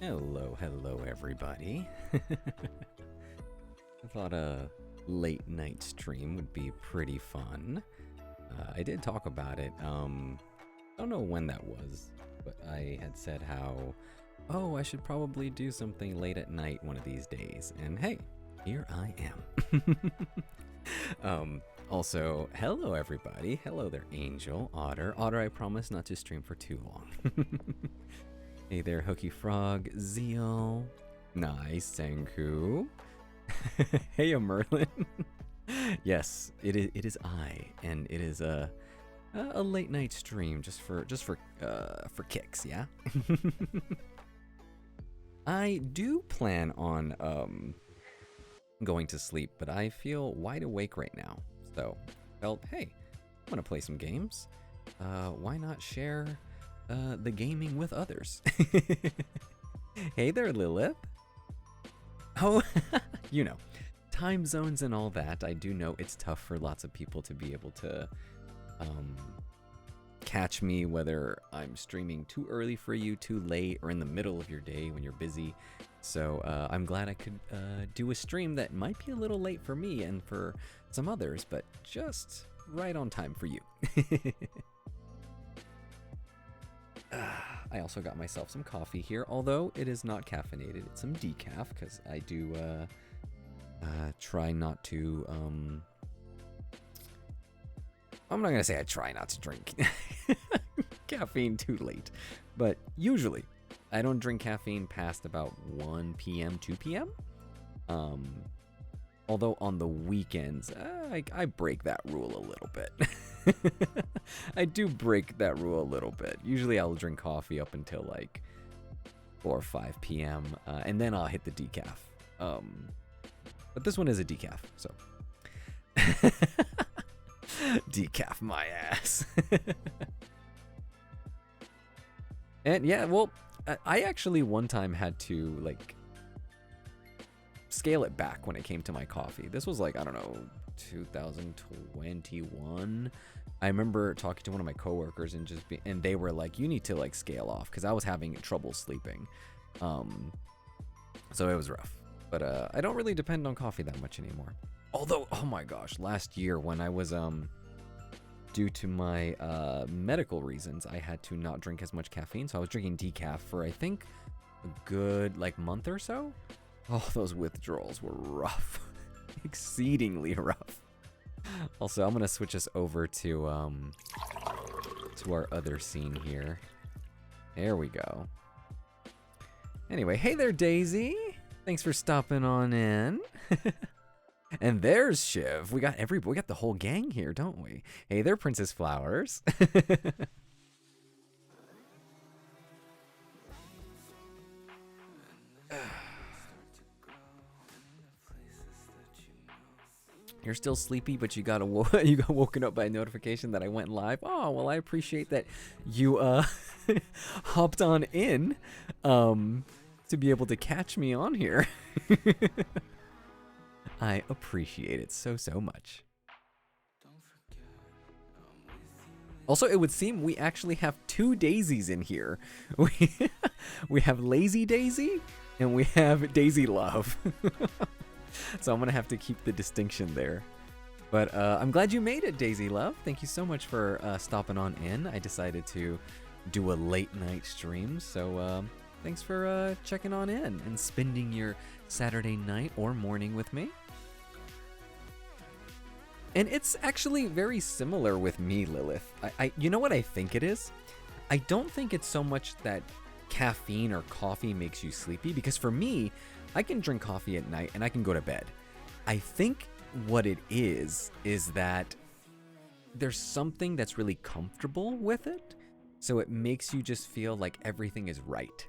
Hello everybody. I thought a late night stream would be pretty fun. I did talk about it. Don't know when that was, but I had said how, oh, I should probably do something late at night one of these days. And hey, here I am. Also, hello everybody. Hello there, Angel, Otter. Otter, I promise not to stream for too long. Hey there, Hooky Frog, Zeal. Nice, Senku. Hey, Merlin. Yes, it is I, and it is a late night stream just for kicks, yeah. I do plan on going to sleep, but I feel wide awake right now. So, felt, hey, I'm gonna play some games. Why not share the gaming with others? Hey there, Lilith. Oh, you know, time zones and all that. I do know it's tough for lots of people to be able to catch me, whether I'm streaming too early for you, too late, or in the middle of your day when you're busy. So I'm glad I could do a stream that might be a little late for me and for some others, but just right on time for you. I also got myself some coffee here, although it is not caffeinated. It's some decaf, because I do try not to... I'm not going to say I try not to drink caffeine too late, but usually I don't drink caffeine past about 1 p.m., 2 p.m. Although on the weekends, I break that rule a little bit. I do break that rule a little bit. Usually I'll drink coffee up until like 4 or 5 p.m. And then I'll hit the decaf. But this one is a decaf, so. Decaf my ass. And yeah, well, I actually one time had to like scale it back when it came to my coffee. This was like, I don't know, 2021. I remember talking to one of my coworkers and they were like, you need to like scale off, because I was having trouble sleeping. So it was rough. But I don't really depend on coffee that much anymore. Although, oh my gosh, last year when I was due to my medical reasons, I had to not drink as much caffeine, so I was drinking decaf for I think a good like month or so. Oh, those withdrawals were rough. Exceedingly rough. Also, I'm gonna switch us over to our other scene here. There we go. Anyway, hey there, Daisy. Thanks for stopping on in. And there's Shiv. We got the whole gang here, don't we? Hey there, Princess Flowers. You're still sleepy, but you got woken up by a notification that I went live. Oh, well, I appreciate that you hopped on in to be able to catch me on here. I appreciate it so much. Also, it would seem we actually have two Daisies in here. We have Lazy Daisy and we have Daisy Love. So I'm gonna have to keep the distinction there. But I'm glad you made it, Daisy Love. Thank you so much for stopping on in. I decided to do a late night stream, so thanks for checking on in and spending your Saturday night or morning with me. And it's actually very similar with me, Lilith. You know what I think it is? I don't think it's so much that caffeine or coffee makes you sleepy, because for me, I can drink coffee at night and I can go to bed. I think what it is that there's something that's really comfortable with it, so it makes you just feel like everything is right.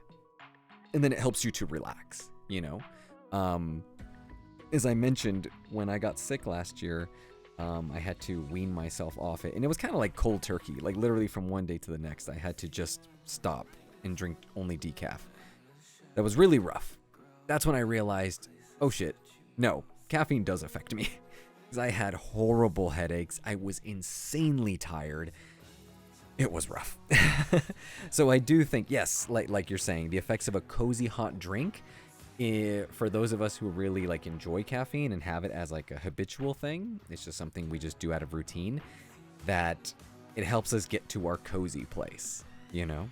And then it helps you to relax, you know? As I mentioned, when I got sick last year, I had to wean myself off it. And it was kind of like cold turkey. Like literally from one day to the next, I had to just stop and drink only decaf. That was really rough. That's when I realized, oh shit, no, caffeine does affect me. Because I had horrible headaches. I was insanely tired. It was rough. So I do think, yes, like you're saying, the effects of a cozy hot drink, for those of us who really like enjoy caffeine and have it as like a habitual thing, it's just something we just do out of routine, that it helps us get to our cozy place, you know?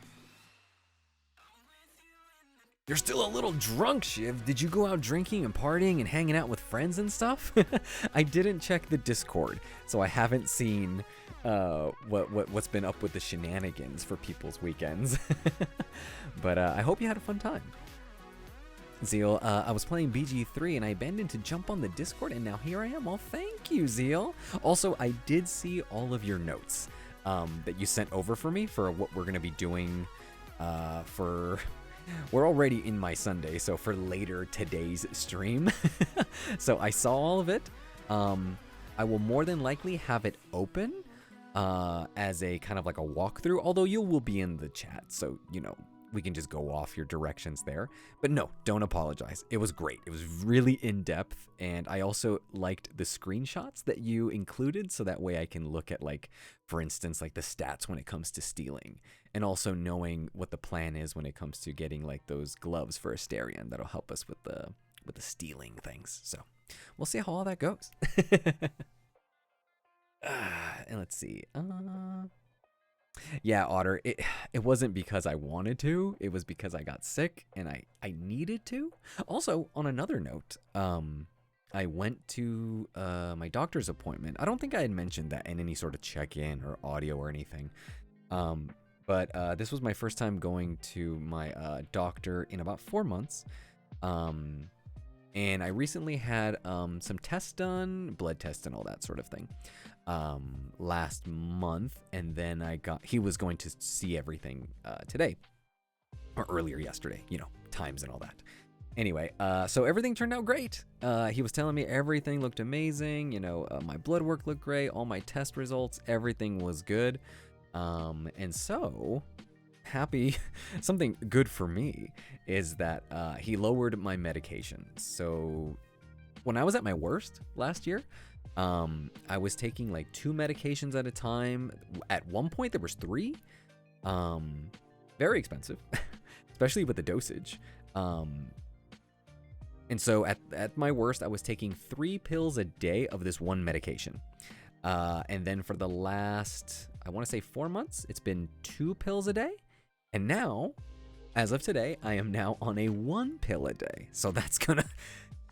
You're still a little drunk, Shiv. Did you go out drinking and partying and hanging out with friends and stuff? I didn't check the Discord, so I haven't seen what's been up with the shenanigans for people's weekends. But I hope you had a fun time. Zeal, I was playing BG3 and I abandoned to jump on the Discord, and now here I am. Well, thank you, Zeal. Also, I did see all of your notes that you sent over for me for what we're going to be doing for... We're already in my Sunday, so for later today's stream. So I saw all of it. I will more than likely have it open as a kind of like a walkthrough, although you will be in the chat, so, you know, we can just go off your directions there. But no, don't apologize. It was great. It was really in-depth, and I also liked the screenshots that you included, so that way I can look at, like, for instance, like the stats when it comes to stealing, and also knowing what the plan is when it comes to getting like those gloves for Asterion. That'll help us with the stealing things. So we'll see how all that goes. And let's see. Yeah, Otter, it wasn't because I wanted to. It was because I got sick and I needed to. Also, on another note, I went to my doctor's appointment. I don't think I had mentioned that in any sort of check-in or audio or anything. But this was my first time going to my doctor in about 4 months. And I recently had some tests done, blood tests and all that sort of thing, last month. And then he was going to see everything today, or earlier yesterday, you know, times and all that. Anyway, so everything turned out great. He was telling me everything looked amazing. You know, my blood work looked great. All my test results, everything was good. And so happy, something good for me is that he lowered my medications. So when I was at my worst last year, I was taking like 2 medications at a time. At one point there was 3. Very expensive, especially with the dosage. And so at my worst, I was taking 3 pills a day of this one medication. And then for the last, I want to say 4 months, it's been 2 pills a day. And now, as of today, I am now on a 1 pill a day. So that's gonna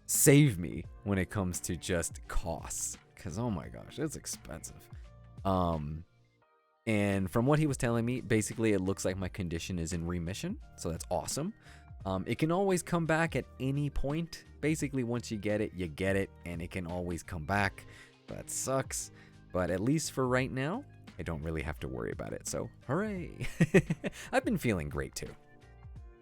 save me when it comes to just costs. Because, oh my gosh, it's expensive. And from what he was telling me, basically it looks like my condition is in remission. So that's awesome. It can always come back at any point. Basically, once you get it, and it can always come back. That sucks. But at least for right now, I don't really have to worry about it. So, hooray. I've been feeling great too.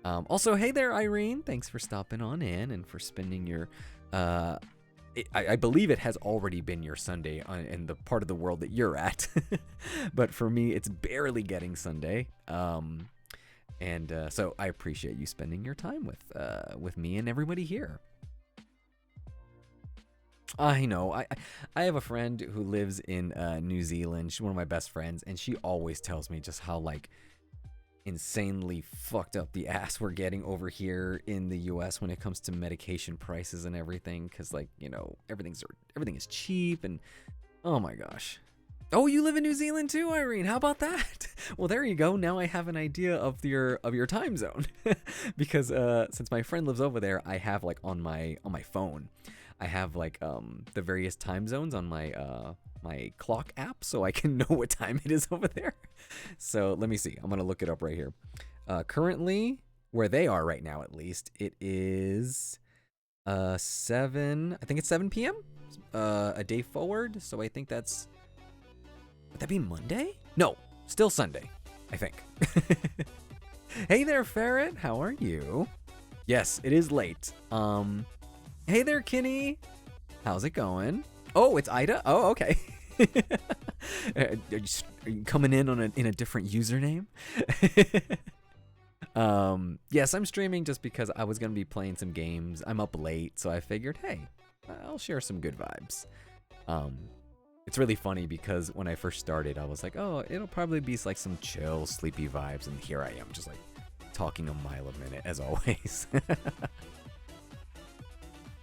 Also, hey there, Irene. Thanks for stopping on in and for spending your... I believe it has already been your Sunday in the part of the world that you're at. But for me, it's barely getting Sunday. And so I appreciate you spending your time with me and everybody here. I know. I have a friend who lives in New Zealand. She's one of my best friends, and she always tells me just how like insanely fucked up the ass we're getting over here in the US when it comes to medication prices and everything, because like, you know, everything is cheap, and oh my gosh. Oh, you live in New Zealand too, Irene. How about that? Well, there you go. Now I have an idea of your time zone. Because since my friend lives over there, I have like on my phone, I have like the various time zones on my my clock app, so I can know what time it is over there. So let me see. I'm gonna look it up right here. Currently, where they are right now, at least, it is 7. I think it's 7 p.m. A day forward. So I think that's... Would that be Monday? No, still Sunday, I think. Hey there, Ferret. How are you? Yes, it is late. Hey there, Kenny. How's it going? Oh, it's Ida? Oh, okay. Are you coming in on in a different username? Yes, I'm streaming just because I was going to be playing some games. I'm up late, so I figured, hey, I'll share some good vibes. It's really funny because when I first started, I was like, oh, it'll probably be like some chill, sleepy vibes. And here I am, just like talking a mile a minute, as always.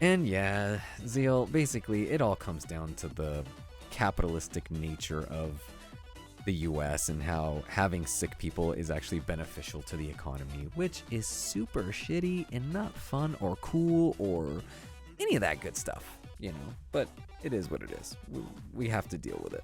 And yeah, Zeal, basically, it all comes down to the capitalistic nature of the US and how having sick people is actually beneficial to the economy, which is super shitty and not fun or cool or any of that good stuff, you know, but it is what it is. We have to deal with it.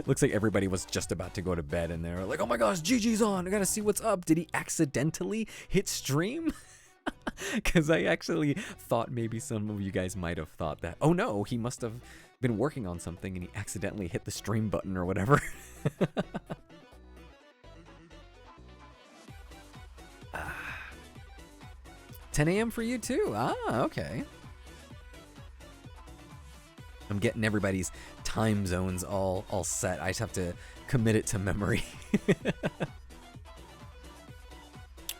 Looks like everybody was just about to go to bed and they're like, oh my gosh, Gigi's on, I gotta see what's up. Did he accidentally hit stream? Because I actually thought maybe some of you guys might have thought that, oh no, he must have been working on something and he accidentally hit the stream button or whatever. 10 a.m. for you too? Ah, okay. I'm getting everybody's time zones all set. I just have to commit it to memory.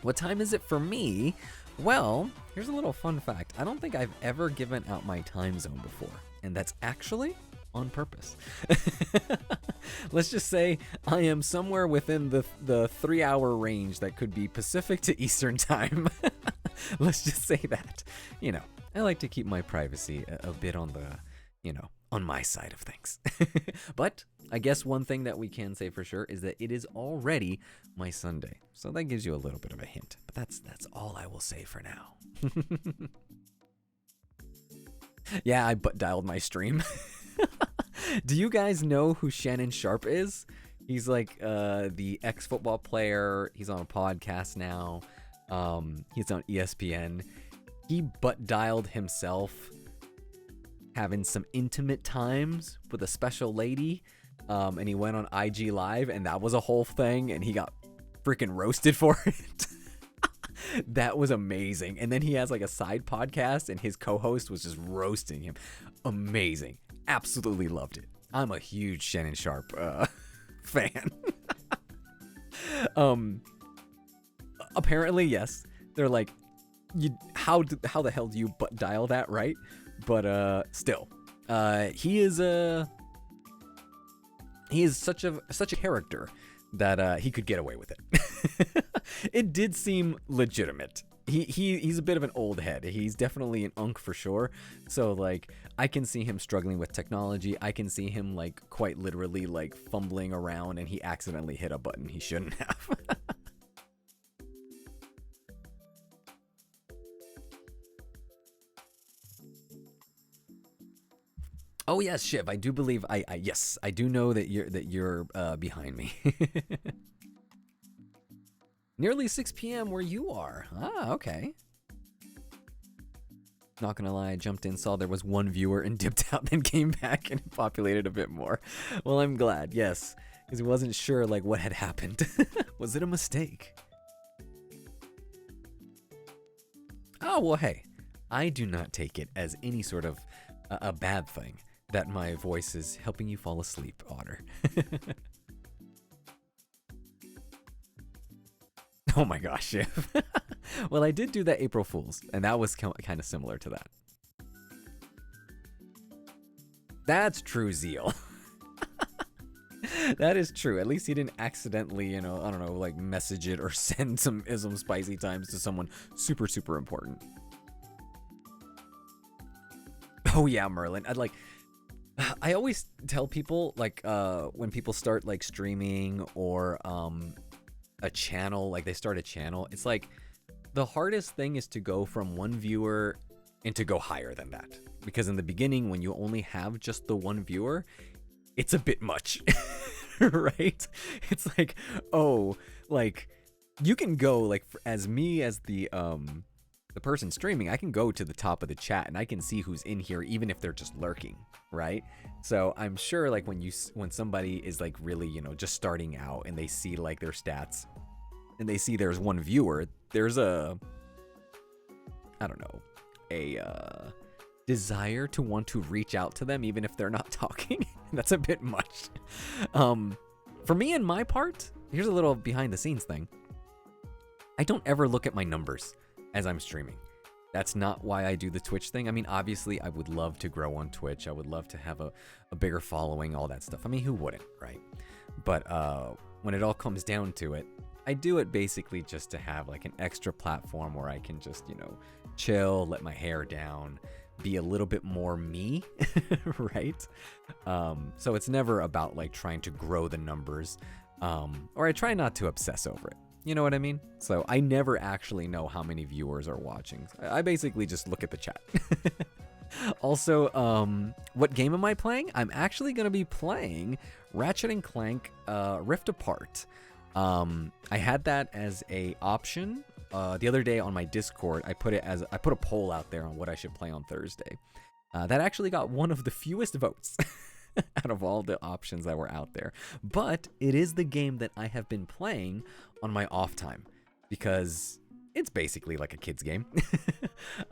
What time is it for me? Well, here's a little fun fact. I don't think I've ever given out my time zone before, and that's actually on purpose. Let's just say I am somewhere within the 3-hour range that could be Pacific to Eastern time. Let's just say that. You know, I like to keep my privacy a bit on the, you know, on my side of things. But I guess one thing that we can say for sure is that it is already my Sunday. So that gives you a little bit of a hint. But that's all I will say for now. Yeah, I butt dialed my stream. Do you guys know who Shannon Sharp is? He's like the ex-football player. He's on a podcast now. He's on ESPN. He butt dialed himself having some intimate times with a special lady, and he went on IG Live, and that was a whole thing, and he got freaking roasted for it. That was amazing. And then he has like a side podcast, and his co-host was just roasting him. Amazing. Absolutely loved it. I'm a huge Shannon Sharp fan. Apparently, yes. They're like, how the hell do you butt dial that, right? But still, he is such a character that he could get away with it. It did seem legitimate. He's a bit of an old head. He's definitely an unk for sure. So like I can see him struggling with technology. I can see him like quite literally like fumbling around and he accidentally hit a button he shouldn't have. Oh yes, Shiv. I do believe yes, I do know that you're behind me. Nearly 6 p.m. where you are. Ah, okay. Not gonna lie, I jumped in, saw there was one viewer and dipped out, then came back and it populated a bit more. Well, I'm glad, yes, because I wasn't sure like what had happened. Was it a mistake? Oh, well, hey, I do not take it as any sort of a bad thing that my voice is helping you fall asleep, Otter. Oh my gosh, Shiv. Well, I did do that April Fool's, and that was kind of similar to that. That's true, Zeal. That is true. At least he didn't accidentally, you know, I don't know, like message it or send some spicy times to someone super, super important. Oh yeah, Merlin. I always tell people, like, when people start like streaming or a channel, like they start a channel, it's like the hardest thing is to go from one viewer and to go higher than that, because in the beginning when you only have just the one viewer, it's a bit much. Right? It's like, oh, like you can go like as me as the person streaming, I can go to the top of the chat and I can see who's in here even if they're just lurking, right? So I'm sure like when somebody is like really, you know, just starting out and they see like their stats and they see there's one viewer, there's a, I don't know, a desire to want to reach out to them even if they're not talking. That's a bit much. For me and my part, here's a little behind the scenes thing. I don't ever look at my numbers as I'm streaming. That's not why I do the Twitch thing. I mean, obviously, I would love to grow on Twitch. I would love to have a bigger following, all that stuff. I mean, who wouldn't, right? But when it all comes down to it, I do it basically just to have like an extra platform where I can just, you know, chill, let my hair down, be a little bit more me, right? So it's never about like trying to grow the numbers, or I try not to obsess over it. You know what I mean? So I never actually know how many viewers are watching. I basically just look at the chat. Also, what game am I playing? I'm actually going to be playing Ratchet and Clank Rift Apart. I had that as a option the other day on my Discord. I put a poll out there on what I should play on Thursday. That actually got one of the fewest votes out of all the options that were out there. But it is the game that I have been playing on my off time because it's basically like a kid's game.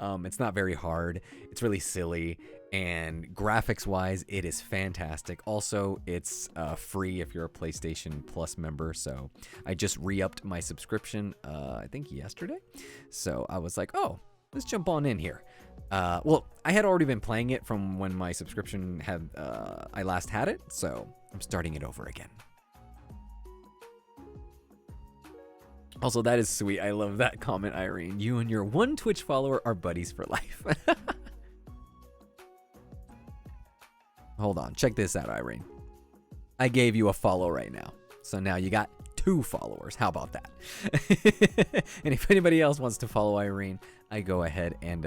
It's not very hard. It's really silly. And graphics wise, it is fantastic. Also, it's free if you're a PlayStation Plus member. So I just re-upped my subscription, I think yesterday. So I was like, oh, let's jump on in here. Well, I had already been playing it from when my subscription had I last had it. So I'm starting it over again. Also, that is sweet. I love that comment, Irene. You and your one Twitch follower are buddies for life. Hold on. Check this out, Irene. I gave you a follow right now. So now you got 2 followers. How about that? And if anybody else wants to follow Irene, I go ahead and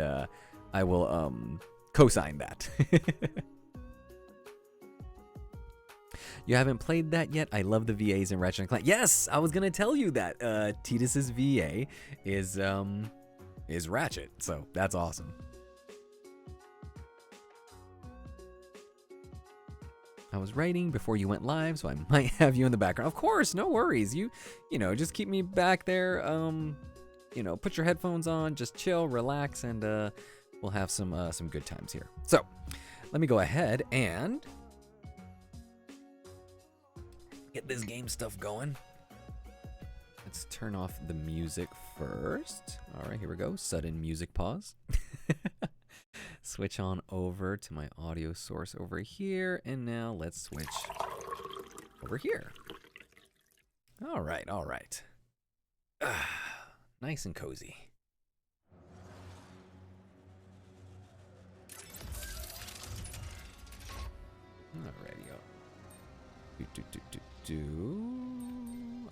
I will co-sign that. You haven't played that yet? I love the VAs in Ratchet and Clank. Yes, I was gonna tell you that. Titus's VA is Ratchet, so that's awesome. I was writing before you went live, so I might have you in the background. Of course, no worries. You know, just keep me back there. You know, put your headphones on, just chill, relax, and we'll have some good times here. So, let me go ahead and get this game stuff going. Let's turn off the music first. All right, here we go. Sudden music pause. Switch on over to my audio source over here, and now let's switch over here. All right, all right. Nice and cozy. Alrighty,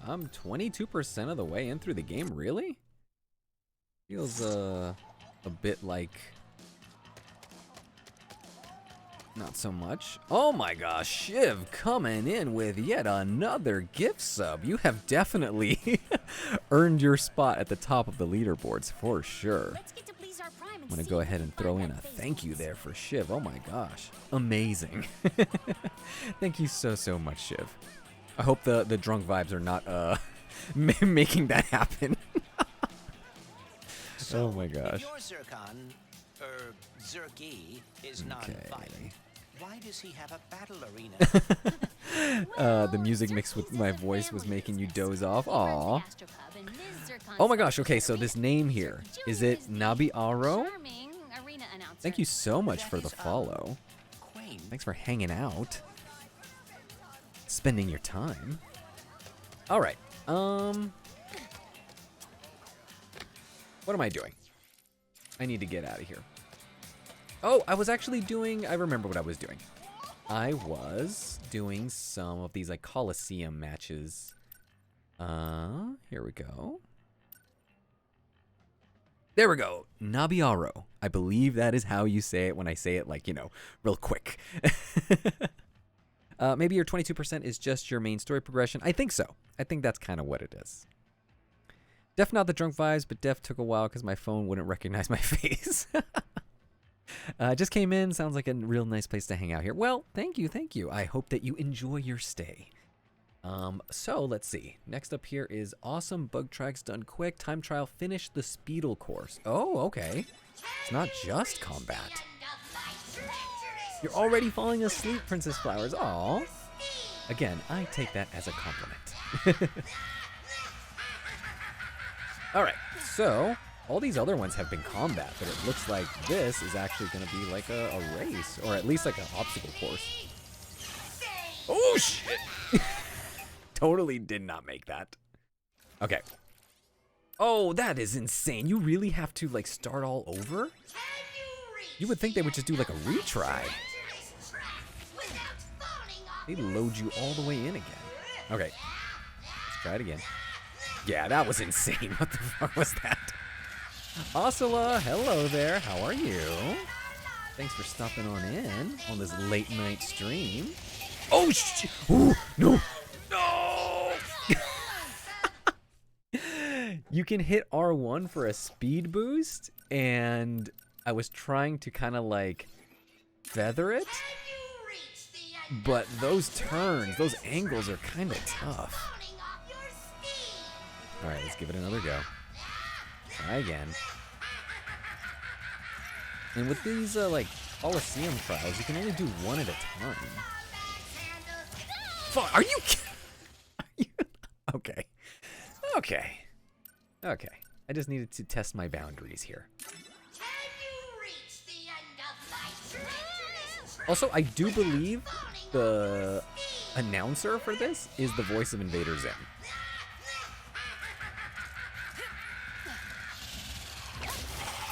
I'm 22% of the way in through the game, really? Feels a bit like not so much. Oh my gosh, Shiv coming in with yet another gift sub. You have definitely earned your spot at the top of the leaderboards for sure. I'm gonna go ahead and throw in a thank you there for Shiv. Oh my gosh, amazing. Thank you so much, Shiv. I hope the drunk vibes are not making that happen. Oh my gosh. If your Zircon, Zerky, is non-violent, why does he have a battle arena? The music mixed with my voice was making you doze off. Aw. Oh my gosh, okay, so this name here, is it Nabi Aro? Thank you so much for the follow. Thanks for hanging out. Spending your time. Alright, what am I doing? I need to get out of here. Oh, I was actually doing, I remember what I was doing. I was doing some of these like Coliseum matches. Here we go. There we go. Nabiaro. I believe that is how you say it when I say it like, you know, real quick. Maybe your 22% is just your main story progression. I think so. I think that's kind of what it is. Def not the drunk vibes, but Def took a while because my phone wouldn't recognize my face. Just came in. Sounds like a real nice place to hang out here. Well, thank you, thank you. I hope that you enjoy your stay. So let's see. Next up here is awesome bug tracks done quick. Time trial, finish the Speedle course. Oh, okay. It's not just combat. You're already falling asleep, Princess Flowers. Aw. Again, I take that as a compliment. All right, so all these other ones have been combat, but it looks like this is actually going to be like a race, or at least like an obstacle course. Oh, shit! Totally did not make that. Okay. Oh, that is insane. You really have to, like, start all over? You would think they would just do, like, a retry. They load you all the way in again. Okay. Let's try it again. Yeah, that was insane. What the fuck was that? Asula, hello there. How are you? Thanks for stopping on in on this late night stream. Oh, shit. Ooh, no. No. You can hit R1 for a speed boost, and I was trying to kind of like feather it, but those turns, those angles are kind of tough. All right, let's give it another go. Try again. And with these like Coliseum trials, you can only do one at a time. Fuck, are you okay. Okay. Okay. I just needed to test my boundaries here. Also, I do believe the announcer for this is the voice of Invader Zim.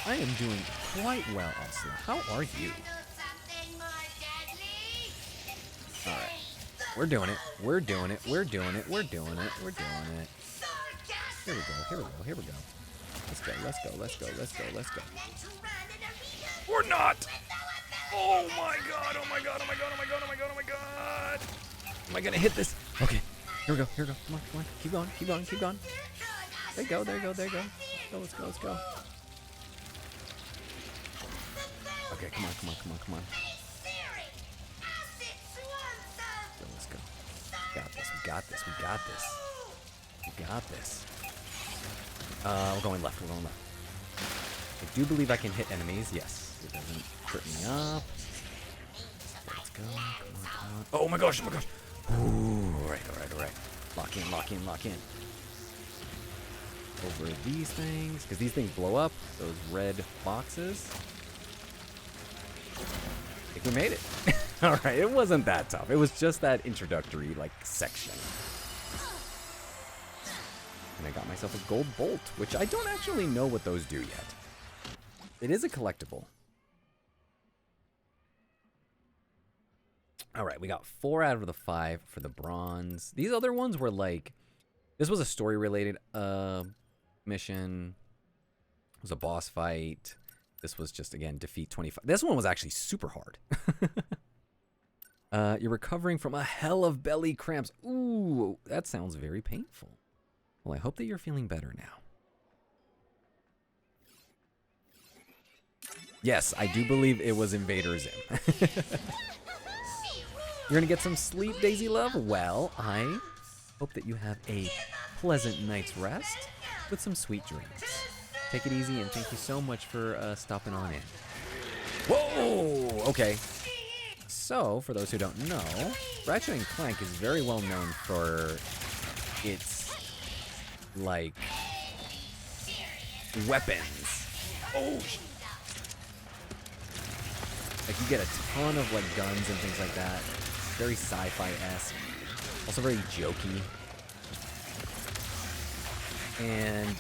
I am doing quite well, Asla. How are you? Alright. We're doing it. We're doing it. We're doing it. We're doing it. We're doing it. Here we go. Here we go. Here we go. Let's go. Let's go. Let's go. Let's go. Let's go. Or not! Oh my god. Oh my god. Oh my god. Oh my god. Oh my god. Oh my god. Am I gonna hit this? Okay. Here we go. Here we go. Come on. Come on. Keep going. Keep going. Keep going. There you go. There you go. There you go. Let's go. Let's go. Let's go. Okay. Come on. Come on. Come on. Come on. Let's go. Got this. We got this. We got this. We got this. We're going left. We're going left. I do believe I can hit enemies. Yes. It doesn't trip me up. Let's go. Come on, come on. Oh my gosh. Oh my gosh. Ooh. All right. All right. All right. Lock in. Lock in. Lock in. Over these things. Because these things blow up. Those red boxes. I think we made it. All right. It wasn't that tough. It was just that introductory, like, section. And I got myself a gold bolt, which I don't actually know what those do yet. It is a collectible. All right, we got 4 out of the 5 for the bronze. These other ones were like, this was a story-related mission. It was a boss fight. This was just, again, defeat 25. This one was actually super hard. You're recovering from a hell of belly cramps. Ooh, that sounds very painful. Well, I hope that you're feeling better now. Yes, I do believe it was Invader Zim. You're gonna get some sleep, Daisy Love? Well, I hope that you have a pleasant night's rest with some sweet dreams. Take it easy, and thank you so much for stopping on in. Whoa! Okay. So, for those who don't know, Ratchet and Clank is very well known for its like weapons. Oh, like you get a ton of like guns and things like that. Very sci-fi-esque. Also very jokey. And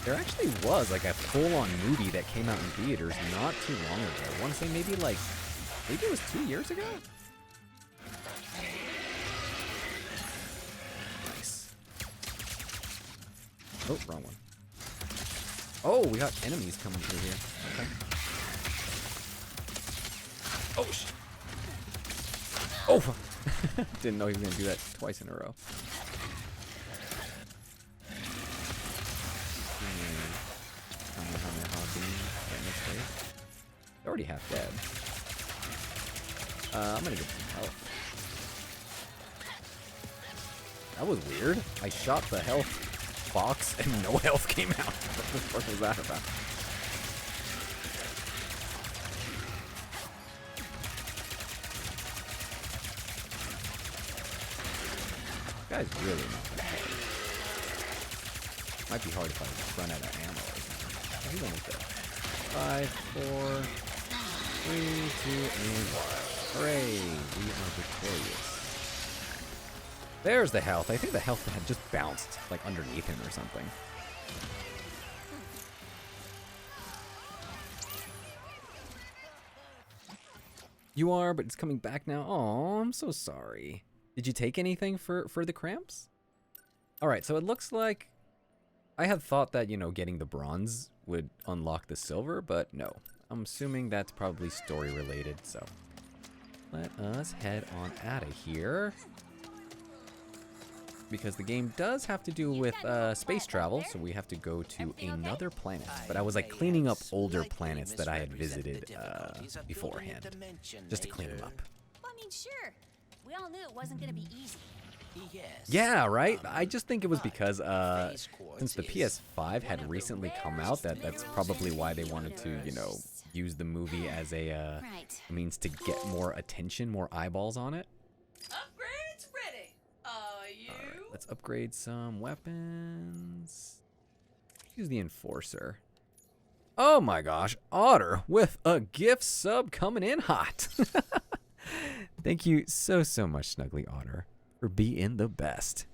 there actually was like a full-on movie that came out in theaters not too long ago. I want to say maybe it was 2 years ago. Oh, wrong one. Oh, we got enemies coming through here. Okay. Oh, shit. Oh, didn't know he was going to do that twice in a row. They're already half dead. I'm going to get some health. That was weird. I shot the health box and no health came out. What the fuck was that about? This guy's really not that hard. Might be hard if I run out of ammo or something. he's almost dead. 5, 4, 3, 2, and 1. Hooray! We are victorious. There's the health. I think the health had just bounced, like, underneath him or something. You are, but it's coming back now. Oh, I'm so sorry. Did you take anything for the cramps? All right, so it looks like I had thought that, you know, getting the bronze would unlock the silver, but no. I'm assuming that's probably story related, so let us head on out of here. Because the game does have to do with space travel, so we have to go to another planet. But I was like cleaning up older planets that I had visited beforehand, just to clean them up. Well, I mean, sure. We all knew it wasn't going to be easy. Yes. Yeah, right? I just think it was because since the PS5 had recently come out, that's probably why they wanted to, you know, use the movie as a means to get more attention, more eyeballs on it. Upgrades ready. Are you? All right, let's upgrade some weapons. Use the Enforcer. Oh my gosh, Otter with a gift sub coming in hot. Thank you so much, Snuggly Otter, for being the best.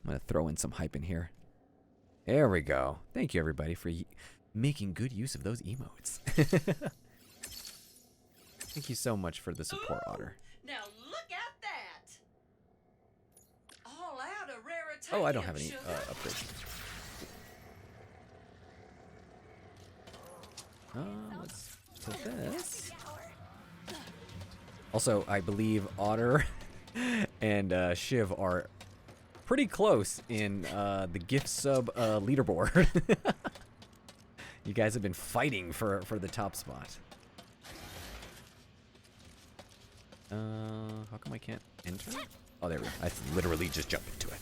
I'm going to throw in some hype in here. There we go. Thank you, everybody, for making good use of those emotes. Thank you so much for the support, Otter. Now look at that. All out of rare Oh, I don't have any sugar. upgrades. Let's put this. Also, I believe Otter and Shiv are pretty close in the gift sub leaderboard. You guys have been fighting for the top spot. How come I can't enter? Oh, there we go. I literally just jumped into it.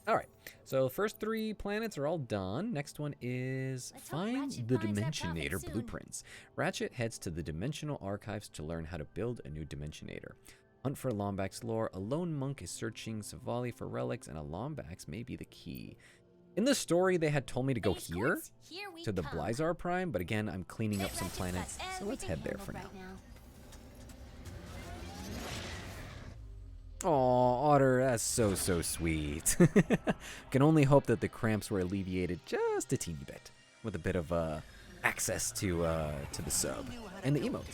All right. So first 3 planets are all done. Next one is find the Dimensionator blueprints. Ratchet heads to the Dimensional Archives to learn how to build a new Dimensionator. Hunt for Lombax's lore. A lone monk is searching Savali for relics, and a Lombax may be the key. In the story, they had told me to go here to the Blizar Prime, but again, I'm cleaning up some planets, so let's head there for now. Aw, Otter, that's so sweet. Can only hope that the cramps were alleviated just a teeny bit, with a bit of access to the sub and the emote.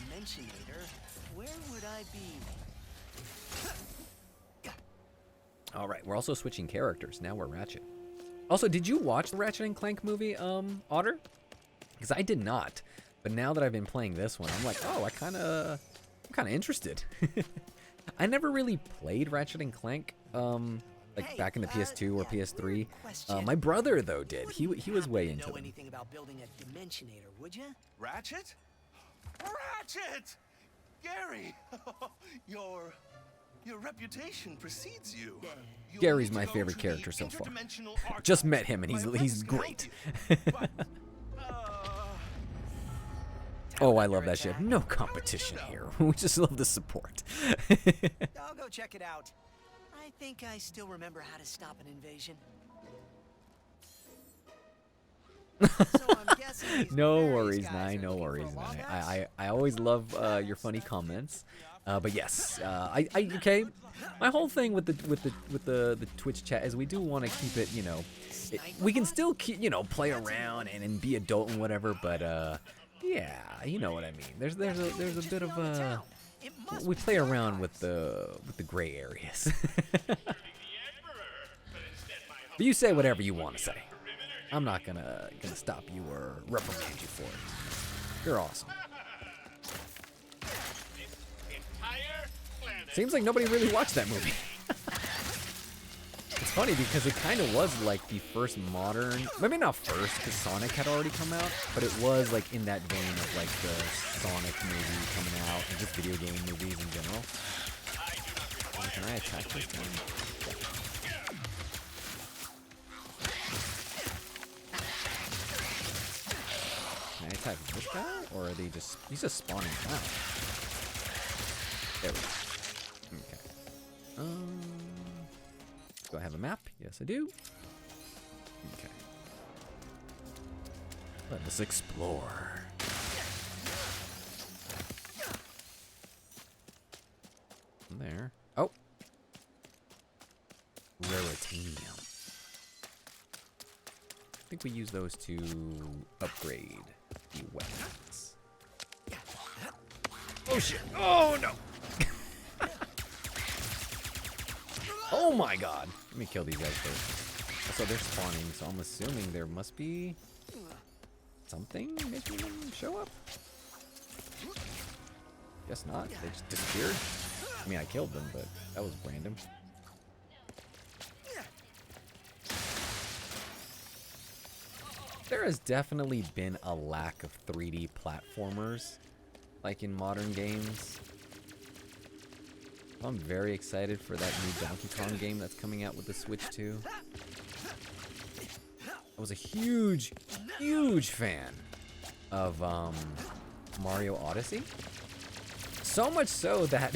Where would I be? All right, we're also switching characters. Now we're Ratchet. Also, did you watch the Ratchet and Clank movie, Otter? Because I did not. But now that I've been playing this one, I'm like, oh, I'm kind of interested. I never really played Ratchet and Clank, like back in the PS2 or PS3. My brother though did. He was way into them. Anything about building a Dimensionator, would you? Ratchet? Ratchet! Gary! Your reputation precedes you. You Gary's need my to go favorite to character the so far. interdimensional Just archives. met him and My he's friends can great. help you, but, Oh, I love that shit. No competition here. We just love the support. I'll go check it out. I think I still remember how to stop an invasion. So I'm guessing these No various worries, guys Nye. are No looking for worries, a Nye. Lombax? I always love your funny comments. But yes, okay. My whole thing with the Twitch chat is we do want to keep it, you know, we can still keep, you know, play around and be adult and whatever, but yeah, you know what I mean. There's a bit of we play around with the gray areas. But you say whatever you want to say. I'm not gonna stop you or reprimand you for it. You're awesome. Seems like nobody really watched that movie. It's funny because it kind of was like the first modern, maybe not first because Sonic had already come out, but it was like in that vein of like the Sonic movie coming out and just video game movies in general. Can I attack this guy? Can I attack this guy? Or are they just, he's just spawning out. There we go. Okay. Do I have a map? Yes, I do. Okay. Let us explore. There. Oh. Raritanium. I think we use those to upgrade the weapons. Oh shit. Oh no. Oh my god. Let me kill these guys first. Also, they're spawning, so I'm assuming there must be something making them show up. Guess not. They just disappeared. I mean, I killed them, but that was random. There has definitely been a lack of 3D platformers, like in modern games. I'm very excited for that new Donkey Kong game that's coming out with the Switch 2. I was a huge, huge fan of Mario Odyssey. So much so that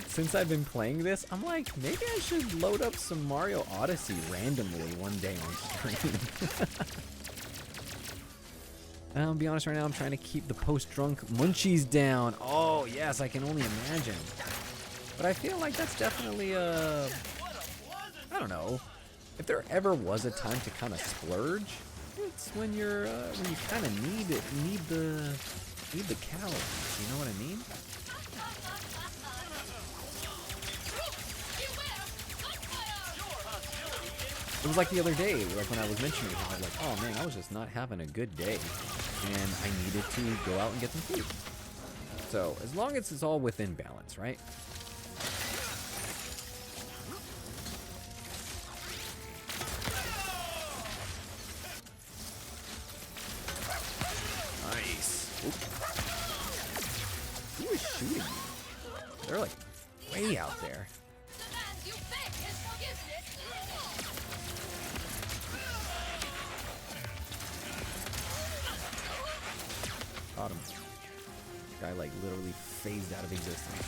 since I've been playing this, I'm like, maybe I should load up some Mario Odyssey randomly one day on stream. I'll be honest right now, I'm trying to keep the post-drunk munchies down. Oh, yes, I can only imagine. But I feel like that's definitely I don't know. If there ever was a time to kind of splurge, it's when you're when you kind of need the calories. You know what I mean? It was like the other day, like when I was mentioning how I was like, oh man, I was just not having a good day, and I needed to go out and get some food. So as long as it's all within balance, right? Nice. Oop. Who is shooting me? They're like way out there. Got him. Guy like literally phased out of existence.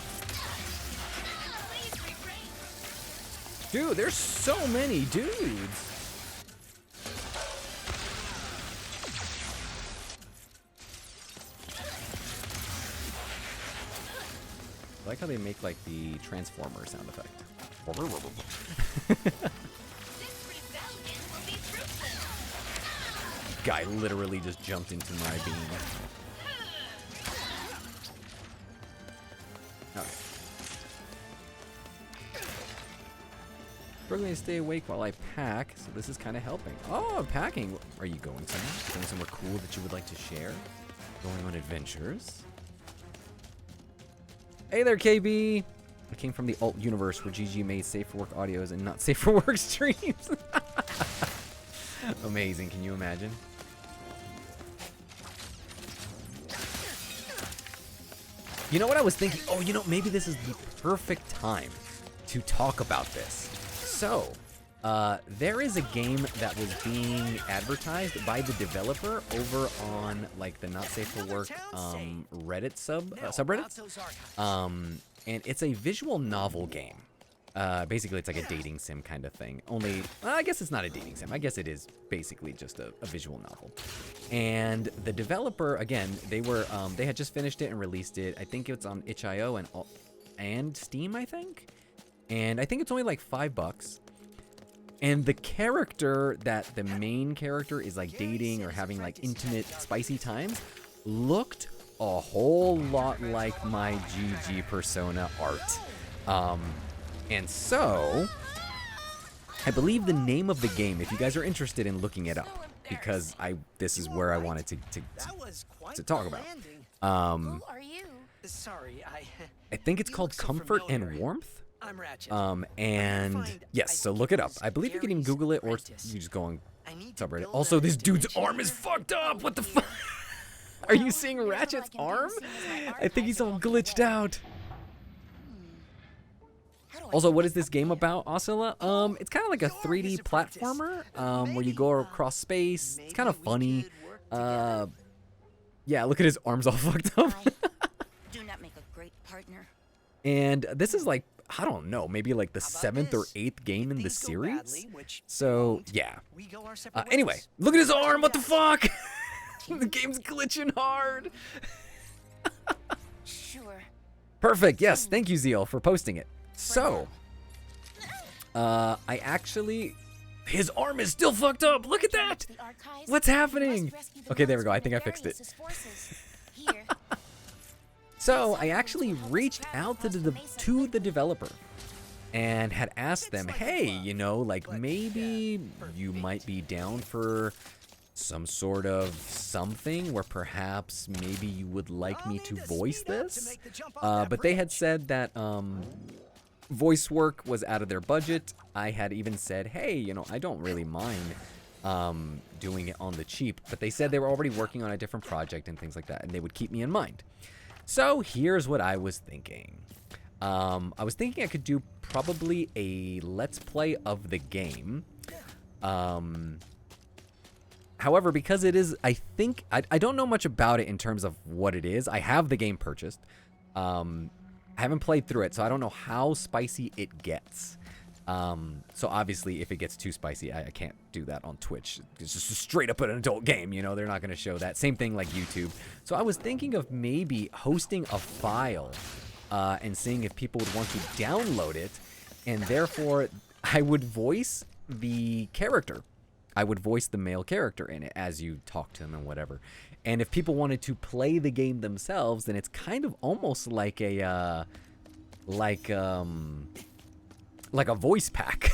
Dude, there's so many dudes. I like how they make like the Transformer sound effect. Guy literally just jumped into my beam. Okay. Struggling to stay awake while I pack, so this is kind of helping. Oh, packing. Are you going somewhere? Going somewhere cool that you would like to share? Going on adventures? Hey there, KB! I came from the alt universe where GG made safe for work audios and not safe for work streams. Amazing, can you imagine? You know what I was thinking? Oh, you know, maybe this is the perfect time to talk about this. So, there is a game that was being advertised by the developer over on like the Not Safe for Work Reddit subreddits. And it's a visual novel game. Basically, it's like a dating sim kind of thing. Only, I guess it's not a dating sim. I guess it is basically just a visual novel. And the developer, again, they had just finished it and released it. I think it's on itch.io and Steam, I think. And I think it's only like $5. And the character that the main character is like dating or having like intimate, spicy times looked a whole lot like my GG Persona art. And so, I believe the name of the game, if you guys are interested in looking it up, because this is where I wanted to talk about. Who are you? Sorry, I think it's called Comfort and Warmth. I'm Ratchet. And yes, so look it up. I believe you can even Google it, or you just go on subreddit. Also, this dude's arm is fucked up. What the fuck? Are you seeing Ratchet's arm? I think he's all glitched out. Also, what is this game about, Oscilla? It's kind of like a 3D platformer, where you go across space. It's kind of funny. Yeah, look at his arms all fucked up. Do not make a great partner. And this is like, I don't know, maybe like the 7th or 8th game in the series. So, yeah. Anyway, look at his arm, what the fuck? The game's glitching hard. Sure. Perfect. Yes. Thank you, Zeal, for posting it. So, I actually... His arm is still fucked up. Look at that. What's happening? Okay, there we go. I think I fixed it. So, I actually reached out to the developer and had asked them, hey, you know, like maybe you might be down for some sort of something where perhaps maybe you would like me to voice this. But they had said that voice work was out of their budget. I had even said, hey, you know, I don't really mind doing it on the cheap. But they said they were already working on a different project and things like that, and they would keep me in mind. So here's what I was thinking. I was thinking I could do probably a let's play of the game. However, because it is, I think, I don't know much about it in terms of what it is. I have the game purchased. I haven't played through it, so I don't know how spicy it gets. So obviously, if it gets too spicy, I can't do that on Twitch. It's just straight up an adult game, you know? They're not going to show that. Same thing like YouTube. So I was thinking of maybe hosting a file and seeing if people would want to download it, and therefore I would voice the character. I would voice the male character in it as you talk to them and whatever. And if people wanted to play the game themselves, then it's kind of almost like a like a voice pack.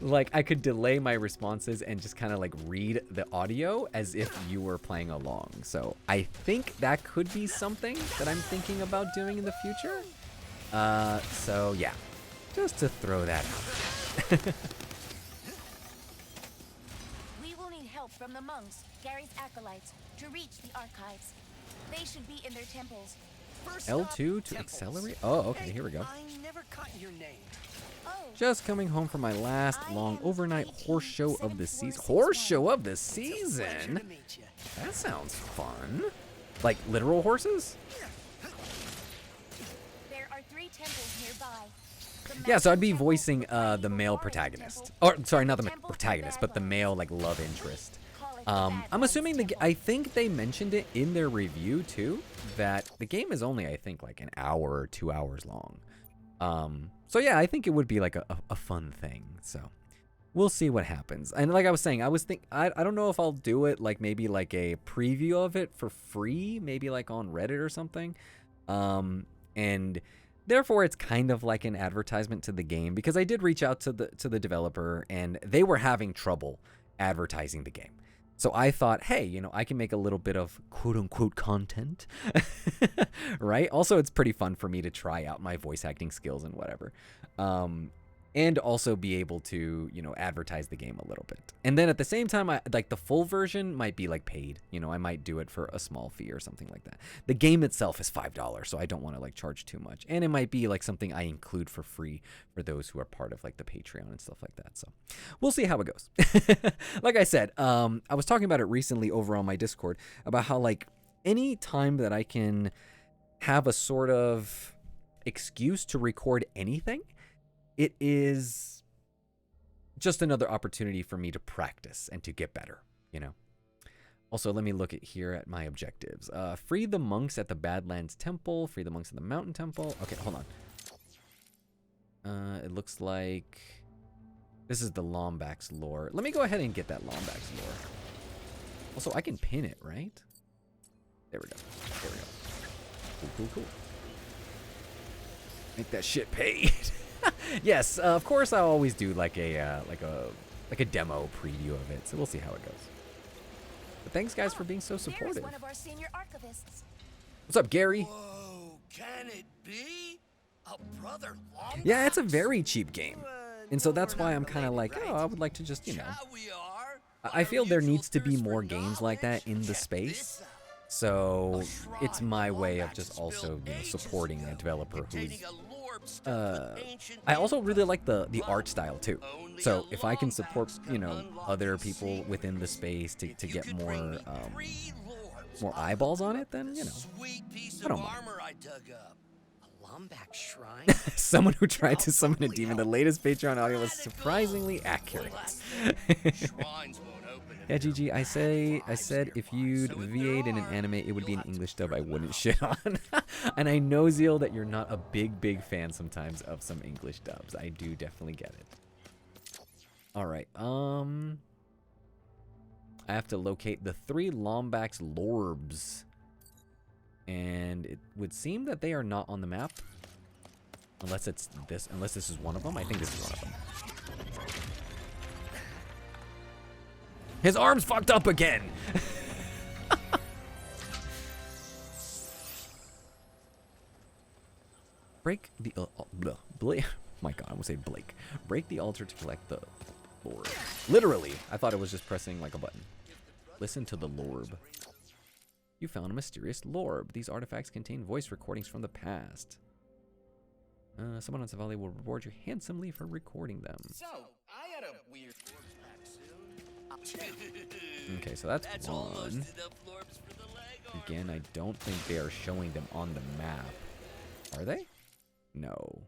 Like I could delay my responses and just kind of like read the audio as if you were playing along. So I think that could be something that I'm thinking about doing in the future. So yeah, just to throw that out. From the monks, Gary's acolytes, to reach the archives. They should be in their temples. L2 to accelerate? Oh, okay, here we go. I never caught your name. Oh, Just coming home from my last long overnight horse show of the season. Horse show of the season? That sounds fun. Like literal horses? there are 3 temples nearby. Yeah, so I'd be voicing the male protagonist. Or, sorry, not the protagonist, but the male, like, love interest. I'm assuming I think they mentioned it in their review, too, that the game is only, I think, like an hour or 2 hours long. So yeah, I think it would be like a fun thing. So we'll see what happens. And like I was saying, I don't know if I'll do it like maybe like a preview of it for free, maybe like on Reddit or something. And therefore it's kind of like an advertisement to the game, because I did reach out to the developer and they were having trouble advertising the game. So I thought, hey, you know, I can make a little bit of quote-unquote content, right? Also, it's pretty fun for me to try out my voice acting skills and whatever. And also be able to, you know, advertise the game a little bit. And then at the same time, like the full version might be like paid. You know, I might do it for a small fee or something like that. The game itself is $5, so I don't want to like charge too much. And it might be like something I include for free for those who are part of like the Patreon and stuff like that. So we'll see how it goes. Like I said, I was talking about it recently over on my Discord about how like any time that I can have a sort of excuse to record anything, it is just another opportunity for me to practice and to get better, you know. Also, let me look at here at my objectives. Free the monks at the Badlands Temple. Free the monks at the Mountain Temple. Okay, hold on. It looks like this is the Lombax lore. Let me go ahead and get that Lombax lore. Also, I can pin it, right? There we go. There we go. Cool, cool, cool. Make that shit paid. Yes, of course I'll always do like a demo preview of it, so we'll see how it goes. But thanks guys for being so supportive. One of our senior archivists. What's up, Gary? Whoa, can it be? A brother Lombax? Yeah, it's a very cheap game. And so that's why I'm kind of like, oh, I would like to just, you know. I feel there needs to be more games like that in the space. So it's my way of just also, you know, supporting a developer who's I also really like the art style too. So if I can support, you know, other people within the space to get more eyeballs on it, then, you know, I don't mind. Someone who tried to summon a demon. The latest Patreon audio was surprisingly accurate. Shrines won't open Yeah, GG, I said if you'd VA'd in an anime, it would be an English dub I wouldn't shit on. And I know, Zeal, that you're not a big fan sometimes of some English dubs. I do definitely get it. Alright, I have to locate the 3 Lombax Lorbs. And it would seem that they are not on the map. Unless it's this, unless this is one of them. I think this is one of them. His arm's fucked up again! Break the, my god, I almost say Blake. Break the altar to collect the Lorb. Literally, I thought it was just pressing like a button. Listen to the Lorb. You found a mysterious Lorb. These artifacts contain voice recordings from the past. Someone on Savali will reward you handsomely for recording them. So, I had a weird Okay, so that's one. Again, I don't think they are showing them on the map. Are they? No.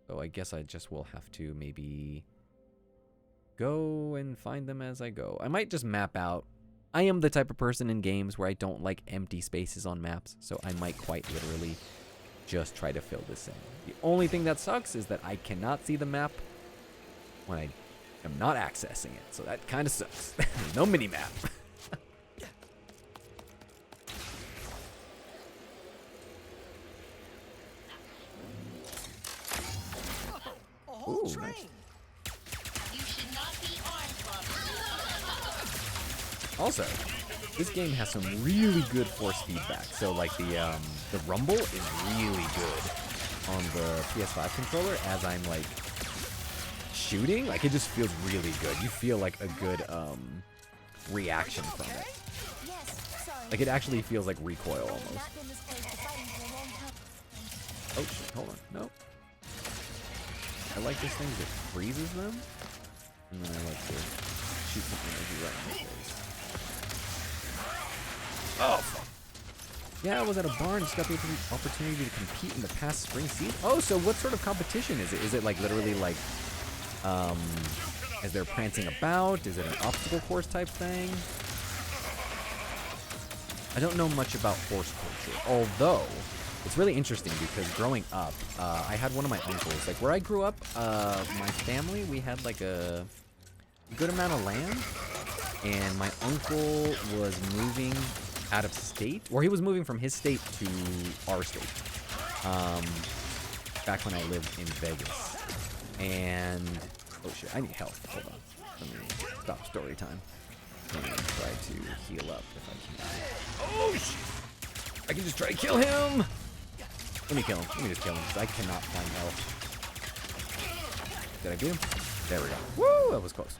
So I guess I just will have to maybe go and find them as I go. I might just map out. I am the type of person in games where I don't like empty spaces on maps, so I might quite literally just try to fill this in. The only thing that sucks is that I cannot see the map when I am not accessing it, so that kind of sucks. There's no mini-map. Ooh, nice. Also, this game has some really good force feedback. So like the rumble is really good on the PS5 controller as I'm like shooting. Like it just feels really good. You feel like a good reaction from it. Yes, sorry. Like it actually feels like recoil almost. Not been this close to fighting for a long time. Oh shit, hold on. Nope. I like this thing that freezes them. And then I like to shoot something energy right in the face. Oh, fuck. Yeah, I was at a barn, just got the opportunity to compete in the past spring season. Oh, so what sort of competition is it? Is it like literally like, as they're prancing about? Is it an obstacle course type thing? I don't know much about horse culture, although it's really interesting because growing up, I had one of my uncles, like where I grew up, my family, we had like a good amount of land, and my uncle was moving out of state, or he was moving from his state to our state, back when I lived in Vegas. And oh shit, I need help. Hold on, let me stop story time and try to heal up if I can. Oh shit, I can just try to kill him. Let me kill him. Let me just kill him because I cannot find health. Did I beat him? There we go. Woo, that was close.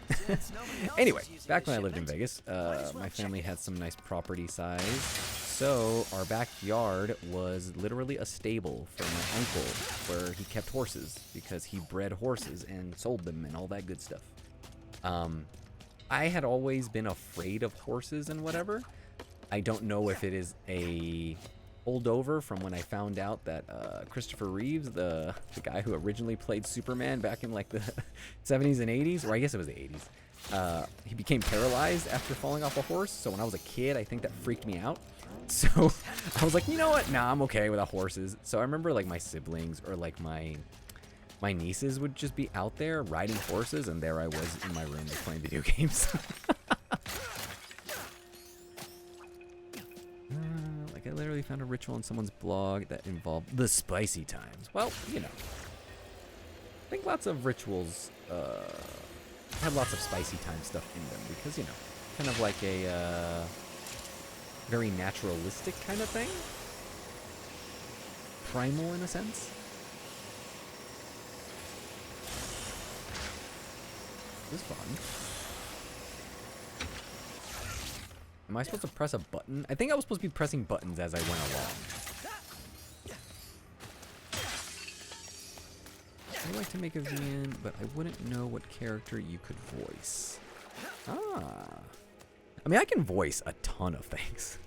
Anyway, back when I lived in Vegas, my family had some nice property size. So our backyard was literally a stable for my uncle where he kept horses because he bred horses and sold them and all that good stuff. I had always been afraid of horses and whatever. I don't know if it is a holdover from when I found out that Christopher Reeves, the guy who originally played Superman back in like the 70s and 80s, or I guess it was the 80s, he became paralyzed after falling off a horse. So when I was a kid, I think that freaked me out. So I was like, you know what? Nah, I'm okay without horses. So I remember like my siblings or like my nieces would just be out there riding horses, and there I was in my room like, playing video games. Like I literally found a ritual on someone's blog that involved the spicy times. Well, you know, I think lots of rituals have lots of spicy time stuff in them because, you know, kind of like a very naturalistic kind of thing. Primal in a sense. This is fun. Am I supposed to press a button? I think I was supposed to be pressing buttons as I went along. I'd like to make a VN, but I wouldn't know what character you could voice. Ah. I mean, I can voice a ton of things.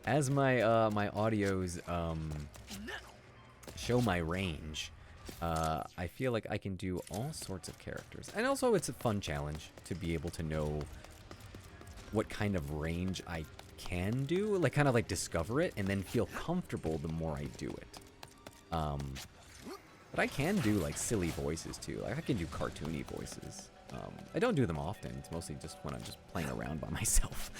As my my audios show my range, I feel like I can do all sorts of characters. And also, it's a fun challenge to be able to know what kind of range I can do, like kind of like discover it and then feel comfortable the more I do it. But I can do like silly voices too. Like I can do cartoony voices. I don't do them often. It's mostly just when I'm just playing around by myself.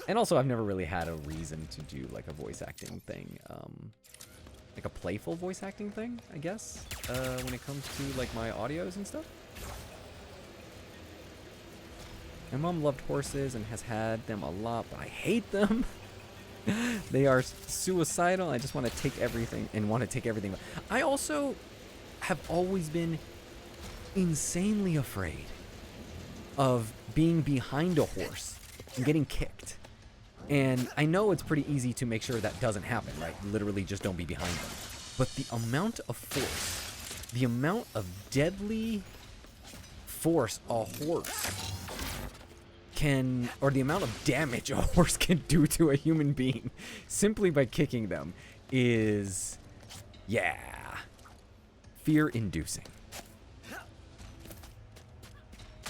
And also, I've never really had a reason to do like a voice acting thing. Like a playful voice acting thing, I guess, when it comes to like my audios and stuff. My mom loved horses and has had them a lot, but I hate them. They are suicidal. I just want to take everything and want to take everything. I also have always been insanely afraid of being behind a horse and getting kicked. And I know it's pretty easy to make sure that doesn't happen, right? Literally just don't be behind them. But the amount of force, the amount of deadly force a horse can, or the amount of damage a horse can do to a human being simply by kicking them is, yeah, fear-inducing.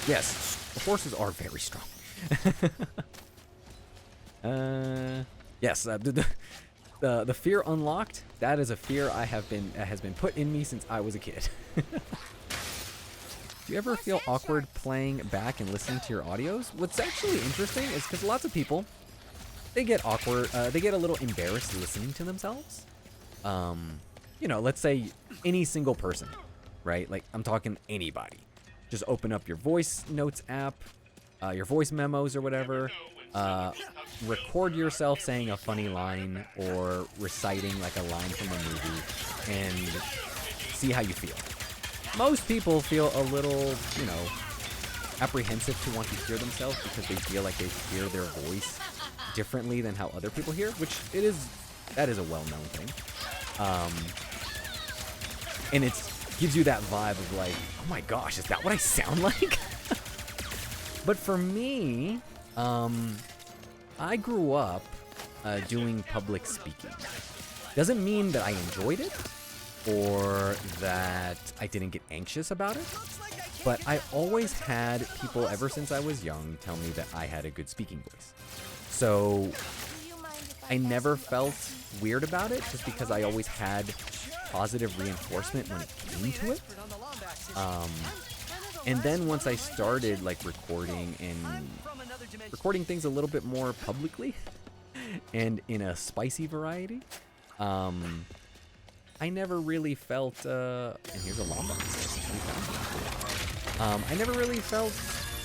Yes, horses are very strong. Yes, the fear unlocked. That is a fear has been put in me since I was a kid. Do you ever feel awkward playing back and listening to your audios? What's actually interesting is because lots of people, they get awkward. They get a little embarrassed listening to themselves. You know, let's say any single person, right? Like I'm talking anybody. Just open up your voice notes app, your voice memos or whatever. Record yourself saying a funny line or reciting like a line from a movie and see how you feel. Most people feel a little, you know, apprehensive to want to hear themselves because they feel like they hear their voice differently than how other people hear, which that is a well-known thing. And it gives you that vibe of like, oh my gosh, is that what I sound like? But for me, I grew up doing public speaking. Doesn't mean that I enjoyed it or that I didn't get anxious about it, but I always had people ever since I was young tell me that I had a good speaking voice. So I never felt weird about it just because I always had positive reinforcement when it came to it. And then once I started like recording things a little bit more publicly and in a spicy variety, I never really felt, and here's a long box. I never really felt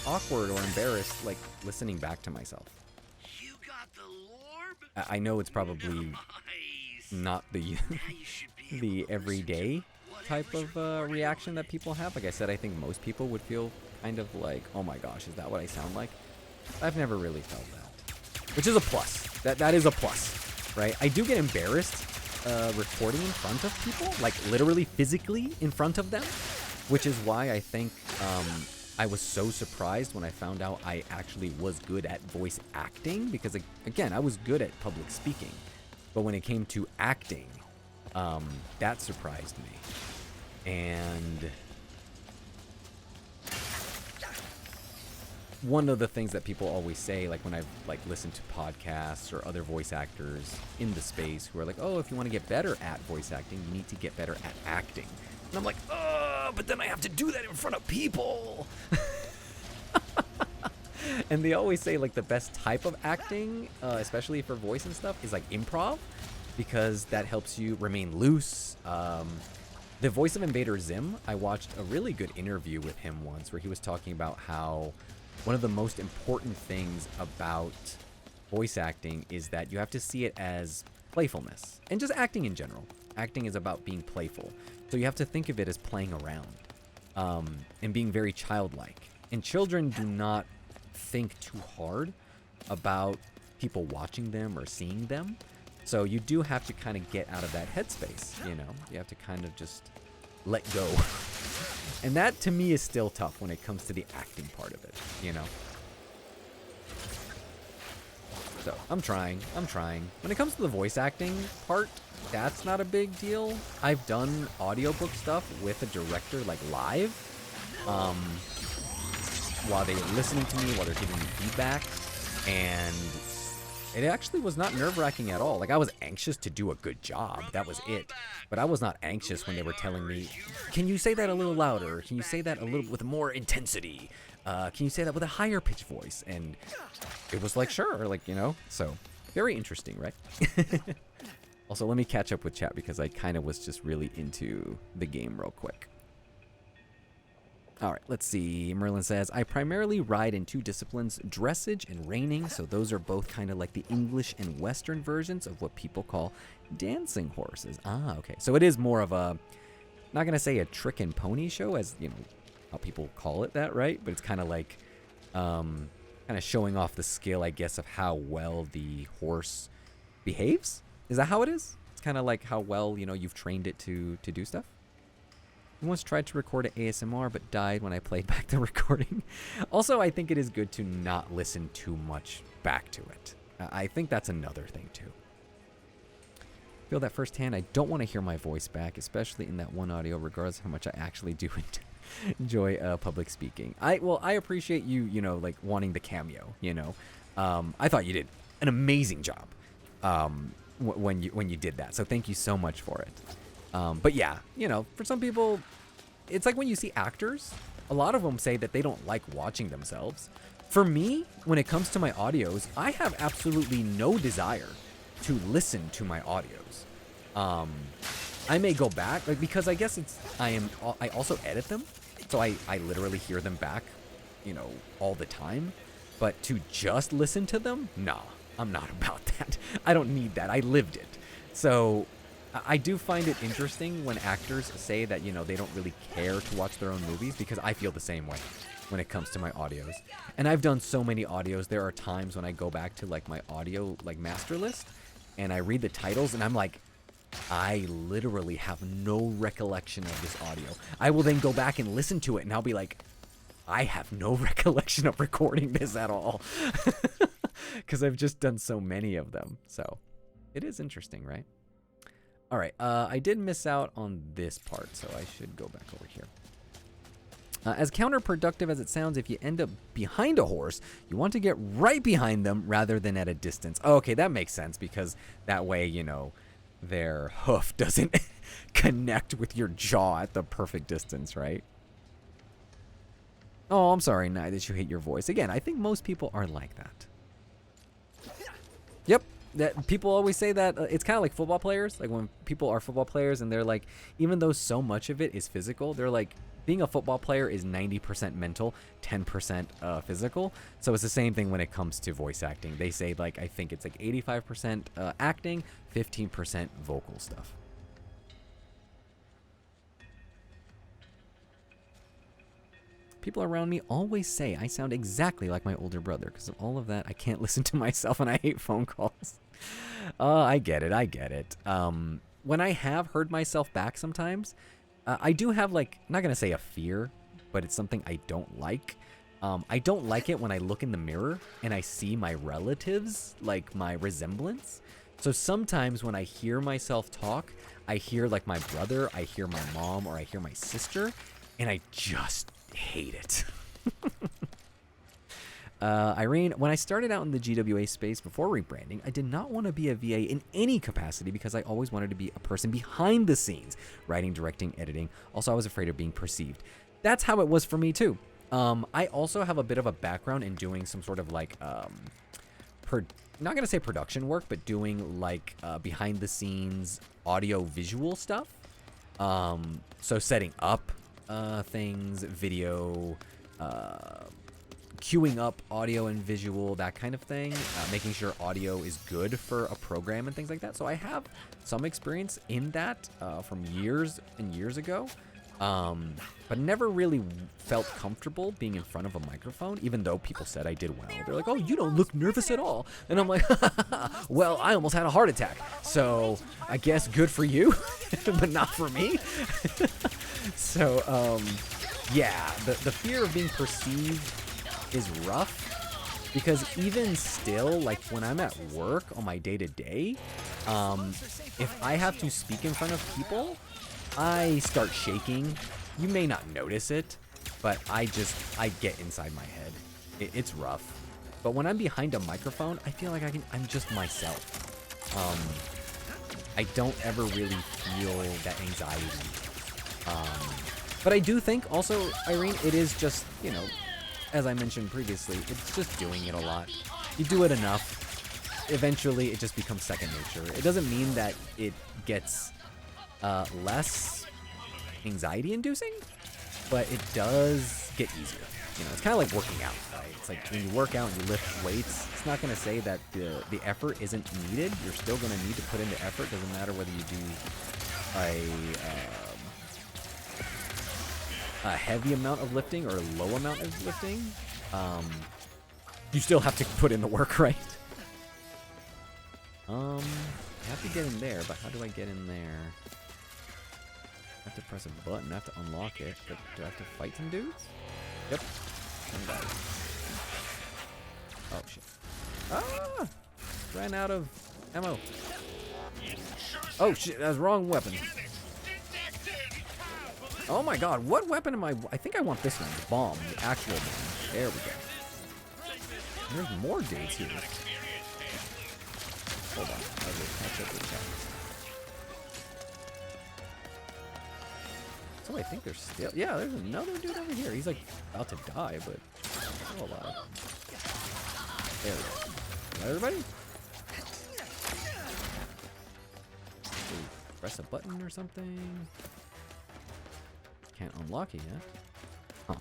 awkward or embarrassed like listening back to myself. You got the lorb? I know it's probably not the everyday type of reaction that people have. Like I said, I think most people would feel kind of like, oh my gosh, is that what I sound like? I've never really felt that, which is a plus. That is a plus, right? I do get embarrassed recording in front of people, like literally physically in front of them, which is why I think I was so surprised when I found out I actually was good at voice acting, because again, I was good at public speaking, but when it came to acting, that surprised me. And one of the things that people always say, like when I've like listened to podcasts or other voice actors in the space who are like, oh, if you want to get better at voice acting, you need to get better at acting. And I'm like, but then I have to do that in front of people. And they always say like the best type of acting, especially for voice and stuff, is like improv, because that helps you remain loose. The voice of Invader Zim, I watched a really good interview with him once where he was talking about how one of the most important things about voice acting is that you have to see it as playfulness, and just acting in general. Acting is about being playful. So you have to think of it as playing around, and being very childlike. And children do not think too hard about people watching them or seeing them. So you do have to kind of get out of that headspace, you know? You have to kind of just let go. And that to me is still tough when it comes to the acting part of it, you know? So I'm trying. When it comes to the voice acting part, that's not a big deal. I've done audiobook stuff with a director like live. while they're listening to me, while they're giving me feedback, and it actually was not nerve-wracking at all. Like, I was anxious to do a good job. That was it. But I was not anxious when they were telling me, can you say that a little louder? Can you say that a little with more intensity? Can you say that with a higher pitch voice? And it was like, sure, like, you know, so very interesting, right? Also, let me catch up with chat because I kind of was just really into the game real quick. All right, let's see. Merlin says, I primarily ride in 2 disciplines, dressage and reining. So those are both kind of like the English and Western versions of what people call dancing horses. Ah, okay. So it is more of a, not going to say a trick and pony show, as, you know, how people call it that, right? But it's kind of like, kind of showing off the skill, I guess, of how well the horse behaves. Is that how it is? It's kind of like how well, you know, you've trained it to do stuff. I once tried to record an ASMR, but died when I played back the recording. Also, I think it is good to not listen too much back to it. I think that's another thing, too. Feel that firsthand. I don't want to hear my voice back, especially in that one audio, regardless of how much I actually do enjoy public speaking. I appreciate you, you know, like, wanting the cameo, you know. I thought you did an amazing job when you did that, so thank you so much for it. But yeah, you know, for some people, it's like when you see actors, a lot of them say that they don't like watching themselves. For me, when it comes to my audios, I have absolutely no desire to listen to my audios. I may go back, like, because I guess I also edit them, so I literally hear them back, you know, all the time. But to just listen to them, nah, I'm not about that. I don't need that. I lived it. So I do find it interesting when actors say that, you know, they don't really care to watch their own movies, because I feel the same way when it comes to my audios. And I've done so many audios. There are times when I go back to, like, my audio, like, master list, and I read the titles, and I'm like, I literally have no recollection of this audio. I will then go back and listen to it, and I'll be like, I have no recollection of recording this at all. Because I've just done so many of them. So it is interesting, right? All right, I did miss out on this part, so I should go back over here. As counterproductive as it sounds, if you end up behind a horse, you want to get right behind them rather than at a distance. Oh, okay, that makes sense, because that way, you know, their hoof doesn't connect with your jaw at the perfect distance, right? Oh, I'm sorry, Nye, that you hate your voice. Again, I think most people are like that. Yep. That people always say that it's kind of like football players. Like, when people are football players and they're like, even though so much of it is physical, they're like, being a football player is 90% mental, 10% physical. So it's the same thing when it comes to voice acting. They say, like, I think it's like 85% acting, 15% vocal stuff. People around me always say I sound exactly like my older brother. Because of all of that, I can't listen to myself, and I hate phone calls. I get it. I get it. When I have heard myself back sometimes, I do have, like, I'm not going to say a fear, but it's something I don't like. I don't like it when I look in the mirror and I see my relatives, like my resemblance. So sometimes when I hear myself talk, I hear, like, my brother, I hear my mom, or I hear my sister, and I just hate it. Irene, when I started out in the GWA space before rebranding, I did not want to be a VA in any capacity because I always wanted to be a person behind the scenes, writing, directing, editing. Also, I was afraid of being perceived. That's how it was for me too. I also have a bit of a background in doing some sort of, like, not gonna say production work, but doing, like, behind the scenes audio visual stuff. So setting up things, video, queuing up audio and visual, that kind of thing, making sure audio is good for a program and things like that. So I have some experience in that from years and years ago, but never really felt comfortable being in front of a microphone, even though people said I did well. They're like, oh, you don't look nervous at all. And I'm like, well, I almost had a heart attack, so I guess good for you, but not for me. So, yeah, the fear of being perceived is rough, because even still, like, when I'm at work on my day-to-day, if I have to speak in front of people, I start shaking. You may not notice it, but I get inside my head. It's rough. But when I'm behind a microphone, I feel like I'm just myself. I don't ever really feel that anxiety. But I do think also, Irene, it is just, you know, as I mentioned previously, it's just doing it a lot. You do it enough, eventually it just becomes second nature. It doesn't mean that it gets less anxiety-inducing, but it does get easier. You know, it's kind of like working out, right? It's like when you work out and you lift weights, it's not going to say that the effort isn't needed. You're still going to need to put in the effort. Doesn't matter whether you do a heavy amount of lifting or a low amount of lifting. You still have to put in the work, right? I have to get in there, but how do I get in there? I have to press a button. I have to unlock it. But do I have to fight some dudes? Yep. Oh, shit. Ah! Ran out of ammo. Oh, shit. That's the wrong weapon. Oh, my God. What weapon am I think I want this one. The bomb. The actual bomb. There we go. There's more dudes here. Hold on. I'll just catch up with that. So I think there's still... Yeah, there's another dude over here. He's like about to die, but still alive. There we go. Got everybody? Ooh, press a button or something. Can't unlock it yet.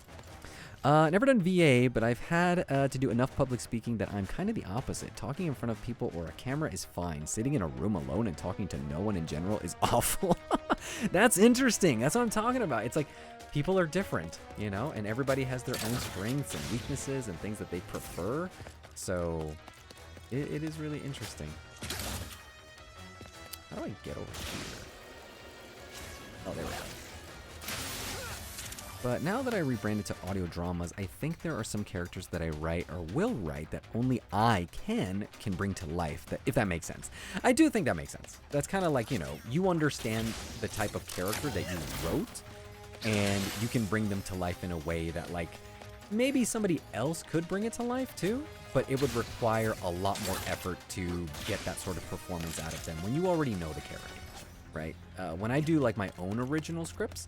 Huh. Never done VA, but I've had to do enough public speaking that I'm kind of the opposite. Talking in front of people or a camera is fine. Sitting in a room alone and talking to no one in general is awful. That's interesting. That's what I'm talking about. It's like people are different, you know, and everybody has their own strengths and weaknesses and things that they prefer. So it is really interesting. How do I get over here? Oh, there we go. But now that I rebranded to audio dramas, I think there are some characters that I write or will write that only I can bring to life, if that makes sense. I do think that makes sense. That's kind of like, you know, you understand the type of character that you wrote, and you can bring them to life in a way that, like, maybe somebody else could bring it to life too, but it would require a lot more effort to get that sort of performance out of them when you already know the character, right? When I do, like, my own original scripts,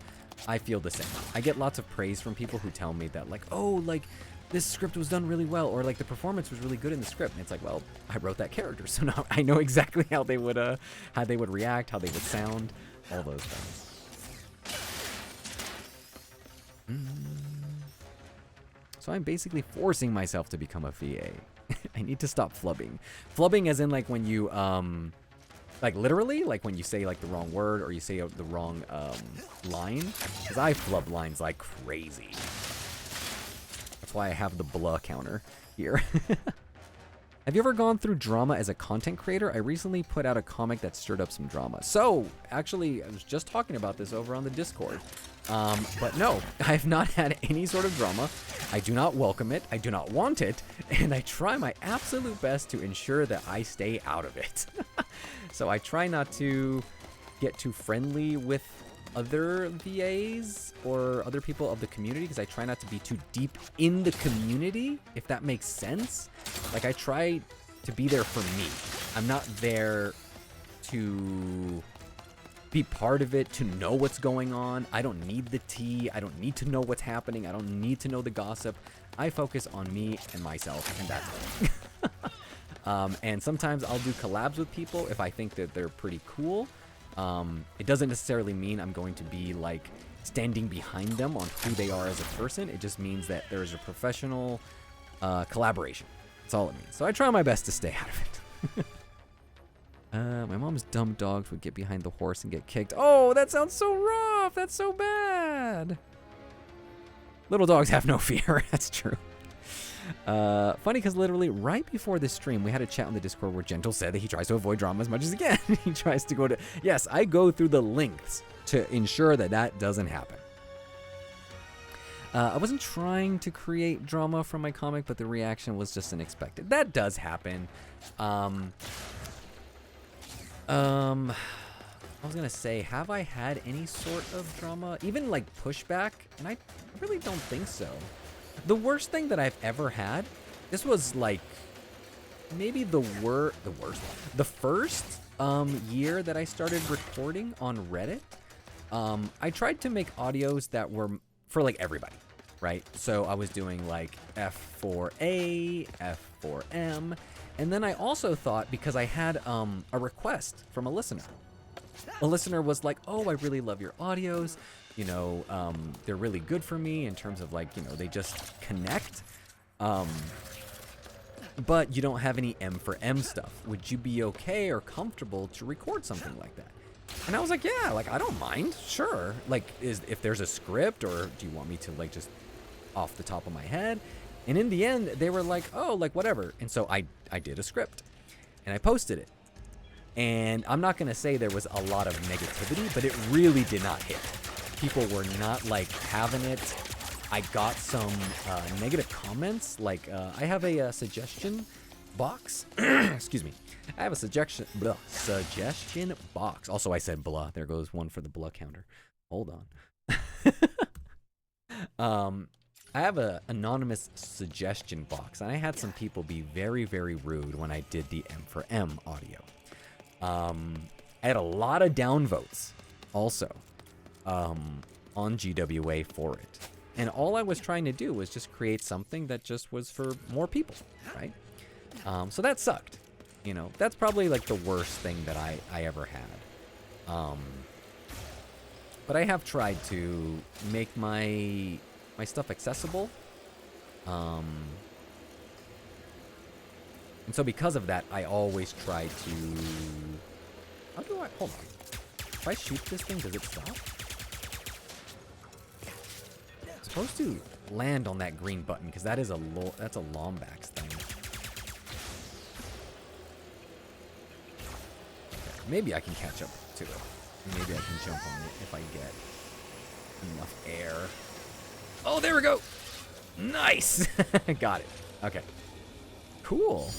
I feel the same. I get lots of praise from people who tell me that, like, oh, like, this script was done really well, or like the performance was really good in the script. And it's like, well, I wrote that character, so now I know exactly how they would react, how they would sound, all those things. So I'm basically forcing myself to become a VA. I need to stop flubbing. Flubbing as in, like, when you like literally, like when you say like the wrong word or you say the wrong line, because I flub lines like crazy. That's why I have the blah counter here. Have you ever gone through drama as a content creator? I recently put out a comic that stirred up some drama. So actually, I was just talking about this over on the Discord. But no, I've not had any sort of drama. I do not welcome it. I do not want it. And I try my absolute best to ensure that I stay out of it. So I try not to get too friendly with other VAs or other people of the community, because I try not to be too deep in the community, if that makes sense. Like, I try to be there for me. I'm not there to be part of it, to know what's going on. I don't need the tea. I don't need to know what's happening. I don't need to know the gossip. I focus on me and myself, and that's it. And sometimes I'll do collabs with people if I think that they're pretty cool. It doesn't necessarily mean I'm going to be like standing behind them on who they are as a person. It just means that there is a professional collaboration. That's all it means. So I try my best to stay out of it. My mom's dumb dogs would get behind the horse and get kicked. Oh, that sounds so rough. That's so bad. Little dogs have no fear. That's true. Funny because literally right before this stream, we had a chat on the Discord where Gentle said that he tries to avoid drama as much as he can. He tries to go to... Yes, I go through the lengths to ensure that that doesn't happen. I wasn't trying to create drama from my comic, but the reaction was just unexpected. That does happen. I was gonna say, have I had any sort of drama? Even like pushback? And I really don't think so. The worst thing that I've ever had, this was like maybe the first year that I started recording on Reddit. I tried to make audios that were for like everybody, right? So I was doing like F4A, F4M, and then I also thought, because I had a request from a listener. A listener was like, oh, I really love your audios. You know, they're really good for me in terms of like, you know, they just connect. But you don't have any M for M stuff. Would you be okay or comfortable to record something like that? And I was like, yeah, like, I don't mind, sure. Like, if there's a script, or do you want me to like just off the top of my head? And in the end, they were like, oh, like whatever. And so I did a script and I posted it. And I'm not gonna say there was a lot of negativity, but it really did not hit. People were not like having it. I got some negative comments. Like, I have a suggestion box. Excuse me. I have a suggestion box. Also, I said blah. There goes one for the blah counter. Hold on. I have an anonymous suggestion box, and I had some people be very, very rude when I did the M for M audio. I had a lot of downvotes also on GWA for it. And all I was trying to do was just create something that just was for more people, right? So that sucked. You know, that's probably like the worst thing that I ever had. But I have tried to make my stuff accessible. And so because of that, I always try to... How do I... Hold on. If I shoot this thing, does it stop? I'm supposed to land on that green button, because that is that's a Lombax thing. Okay, maybe I can catch up to it. Maybe I can jump on it if I get enough air. Oh, there we go! Nice! Got it. Okay. Cool.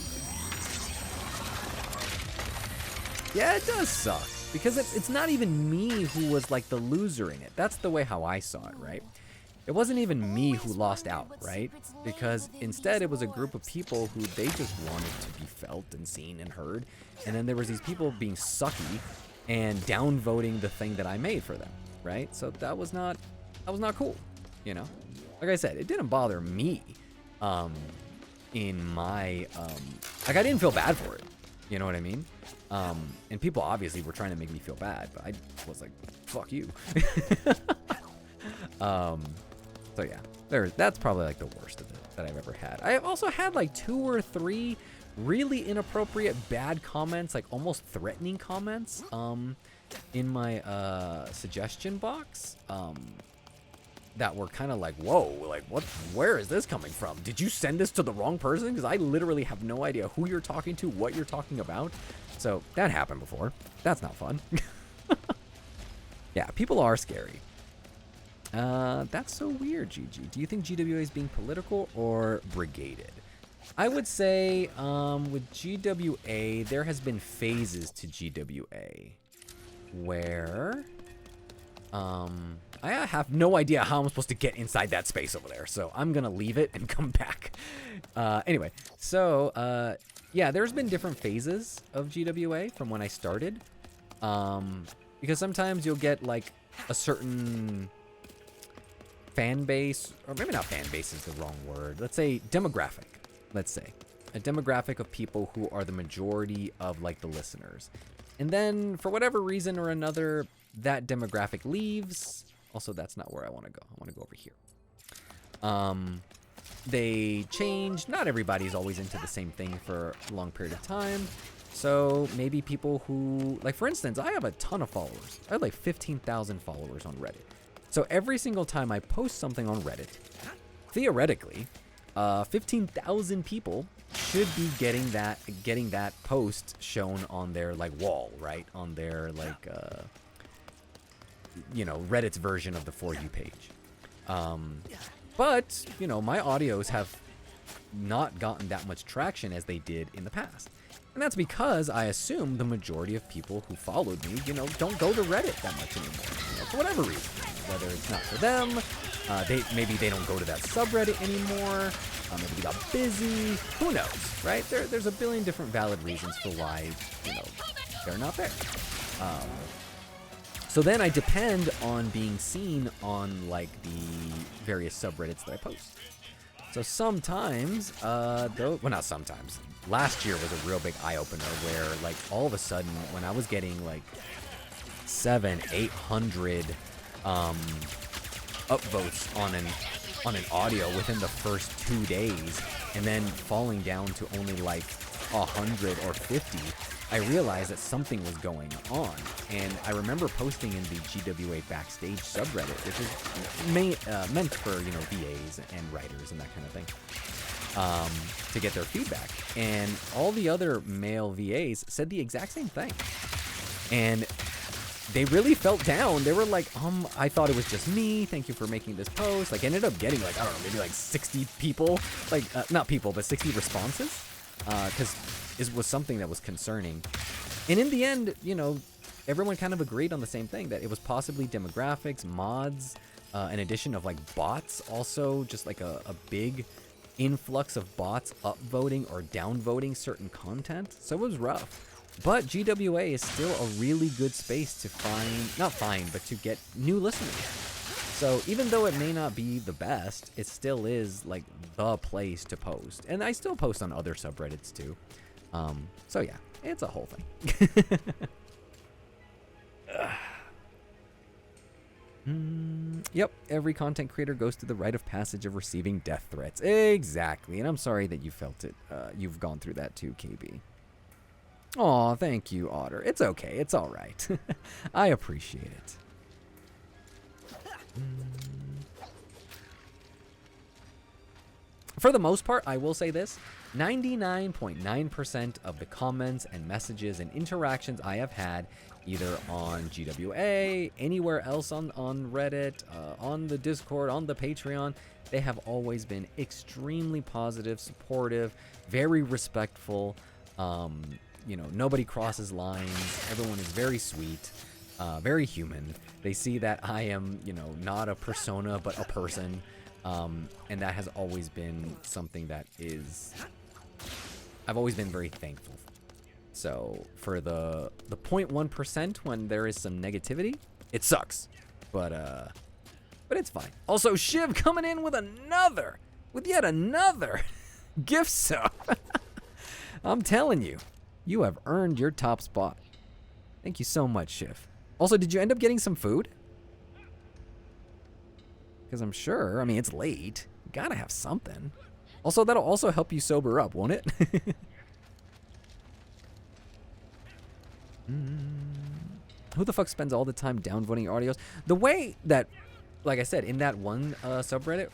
Yeah, it does suck. Because it's not even me who was like the loser in it. That's the way how I saw it, right? It wasn't even me who lost out, right? Because instead it was a group of people who they just wanted to be felt and seen and heard. And then there was these people being sucky and downvoting the thing that I made for them, right? So that was not cool, you know? Like I said, it didn't bother me in my, like I didn't feel bad for it. You know what I mean? And people obviously were trying to make me feel bad, but I was like, fuck you. So yeah, that's probably like the worst of it that I've ever had. I have also had like 2 or 3 really inappropriate bad comments, like almost threatening comments, in my suggestion box, that were kind of like, whoa, like where is this coming from? Did you send this to the wrong person? Because I literally have no idea who you're talking to, what you're talking about. So that happened before. That's not fun. Yeah, people are scary. That's so weird, GG. Do you think GWA is being political or brigaded? I would say, with GWA, there has been phases to GWA where, I have no idea how I'm supposed to get inside that space over there, so I'm gonna leave it and come back. Anyway, so, yeah, there's been different phases of GWA from when I started, because sometimes you'll get, like, a certain fan base, or maybe not fan base is the wrong word, let's say demographic, let's say. A demographic of people who are the majority of, like, the listeners. And then, for whatever reason or another, that demographic leaves. Also, that's not where I want to go. I want to go over here. They change. Not everybody's always into the same thing for a long period of time. So maybe people who, like for instance, I have a ton of followers. I have like 15,000 followers on Reddit. So every single time I post something on Reddit, theoretically, 15,000 people should be getting that post shown on their like wall, right? On their like, you know, Reddit's version of the For You page. But, you know, my audios have not gotten that much traction as they did in the past. And that's because I assume the majority of people who followed me, don't go to Reddit that much anymore, for whatever reason. Whether it's not for them, maybe they don't go to that subreddit anymore, maybe they got busy, who knows, right? There's a billion different valid reasons for why, they're not there. So then I depend on being seen on, like, the various subreddits that I post. So sometimes, well, not sometimes. Last year was a real big eye-opener where, like, all of a sudden, when I was getting, like, 700-800 upvotes on an audio within the first 2 days, and then falling down to only, like, 100 or 50, I realized that something was going on. And I remember posting in the GWA Backstage subreddit, which is meant for, VAs and writers and that kind of thing, to get their feedback. And all the other male VAs said the exact same thing. And they really felt down. They were like, I thought it was just me. Thank you for making this post. Like, I ended up getting, like, I don't know, maybe like 60 people, like, not people, but 60 responses. Because it was something that was concerning. And in the end, everyone kind of agreed on the same thing, that it was possibly demographics, mods, an addition of, like, bots, also just like a big influx of bots upvoting or downvoting certain content. So it was rough. But GWA is still a really good space to but to get new listeners. So even though it may not be the best, it still is, like, the place to post. And I still post on other subreddits too. So yeah, it's a whole thing. Yep, every content creator goes through the rite of passage of receiving death threats. Exactly, and I'm sorry that you felt it. You've gone through that too, KB. Aw, thank you, Otter. It's okay, it's all right. I appreciate it. For the most part, I will say this, 99.9% of the comments and messages and interactions I have had, either on GWA, anywhere else on Reddit, on the Discord, on the Patreon, they have always been extremely positive, supportive, very respectful. Nobody crosses lines. Everyone is very sweet, very human. They see that I am, not a persona, but a person. And that has always been something that I've always been very thankful. So for the 0.1% when there is some negativity, it sucks, but it's fine. Also, Shiv coming in with yet another gift sub. I'm telling you, you have earned your top spot. Thank you so much, Shiv. Also, did you end up getting some food? Because I'm sure, it's late. You gotta have something. Also, that'll also help you sober up, won't it? Who the fuck spends all the time downvoting audios? The way that, like I said, in that one subreddit,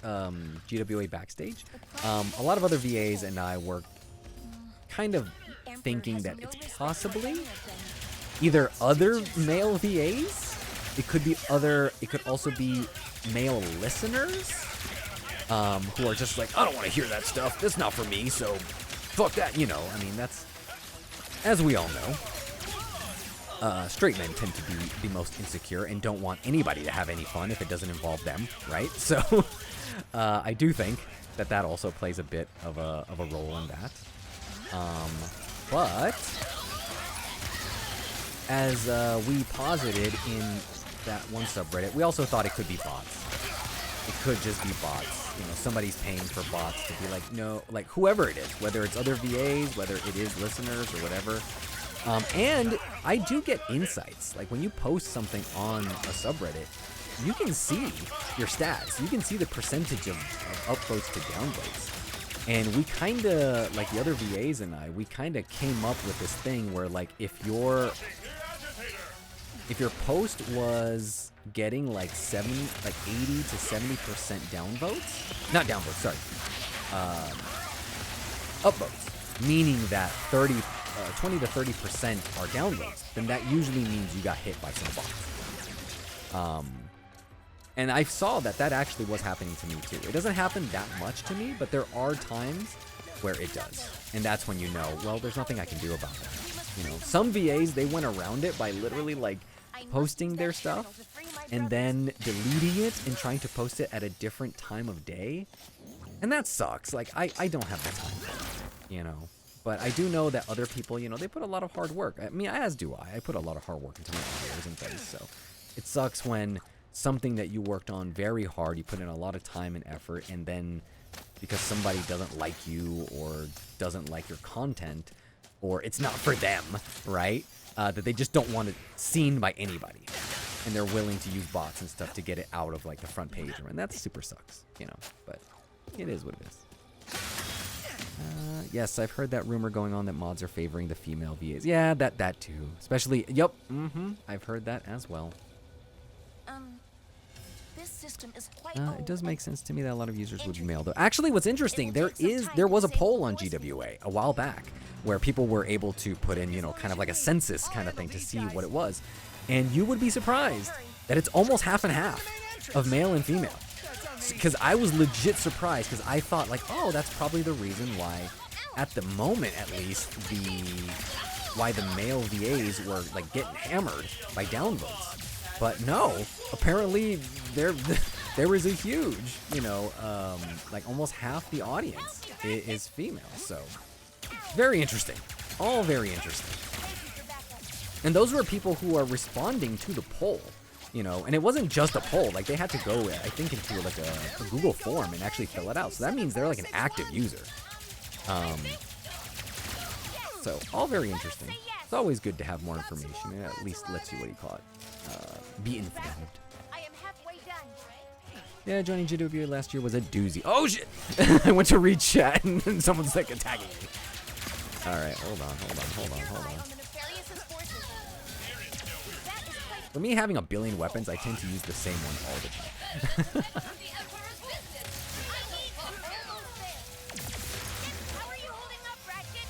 GWA Backstage, a lot of other VAs and I were kind of thinking that it's possibly either other male VAs, it could also be male listeners, who are just like, I don't want to hear that stuff, that's not for me, so fuck that, that's, as we all know, straight men tend to be the most insecure and don't want anybody to have any fun if it doesn't involve them, right? So, I do think that also plays a bit of a role in that. But as we posited in that one subreddit, we also thought it could be bots. It could just be bots. Somebody's paying for bots to be like, no, like whoever it is, whether it's other VAs, whether it is listeners or whatever. And I do get insights. Like when you post something on a subreddit, you can see your stats. You can see the percentage of upvotes to downvotes. And we kind of, like the other VAs and we kind of came up with this thing where, like, if your post was getting like 80 to 70% downvotes, not downvotes, sorry, upvotes, meaning that 20 to 30% are downvotes, then that usually means you got hit by some bots. And I saw that actually was happening to me too. It doesn't happen that much to me, but there are times where it does. And that's when you know, well, there's nothing I can do about that. You know, some VAs, they went around it by literally like posting their stuff and then deleting it and trying to post it at a different time of day. And that sucks. Like, I don't have the time for it, you know. But I do know that other people, you know, they put a lot of hard work. I mean, as do I. I put a lot of hard work into my videos and things. So it sucks when something that you worked on very hard, you put in a lot of time and effort, and then because somebody doesn't like you or doesn't like your content, or it's not for them, right? That they just don't want it seen by anybody. And they're willing to use bots and stuff to get it out of like the front page. And that super sucks, you know, but it is what it is. Yes, I've heard that rumor going on that mods are favoring the female VAs. Yeah, that too. Especially, yep, I've heard that as well. This system is quite It does make sense to me that a lot of users would be male, though. Actually, what's interesting, there was a poll on GWA a while back where people were able to put in, you know, kind of like a census kind of thing to see what it was. And you would be surprised that it's almost half and half of male and female. Because I was legit surprised, because I thought, like, oh, that's probably the reason why, at the moment at least, why the male VAs were, like, getting hammered by downvotes. But no, apparently there is a huge, you know, like almost half the audience is female. So very interesting, all very interesting. And those were people who are responding to the poll, you know, and it wasn't just a poll. Like they had to go, I think, into like a Google form and actually fill it out. So that means they're like an active user. So all very interesting. It's always good to have more information. It at least lets you, what do you call it? Be informed. I am halfway done. Yeah, joining GWA last year was a doozy. Oh shit! I went to read chat and then someone's like attacking me. Alright, hold on. For me, having a billion weapons, I tend to use the same one all the time. How are you holding up, Ratchet?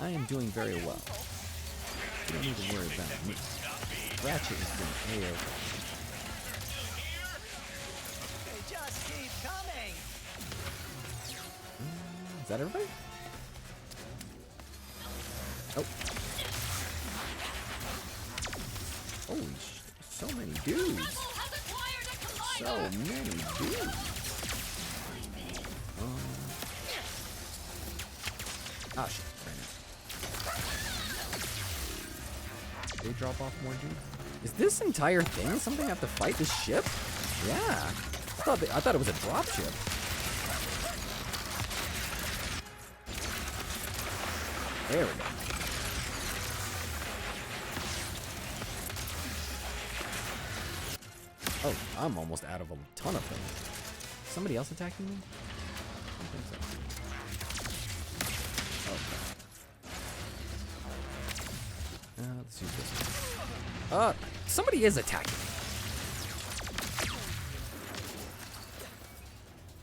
I am doing very well. You don't need to worry about me. Ratchet is doing A-OK. They just keep coming. Is that everybody? Oh. Holy shit. So many dudes. So many dudes. Ah, shit. They drop off more dudes? Is this entire thing something I have to fight this ship? Yeah. I thought it was a drop ship. There we go. Oh, I'm almost out of a ton of things. Somebody else attacking me? I don't think so. Okay. Let's use this one. Somebody is attacking me.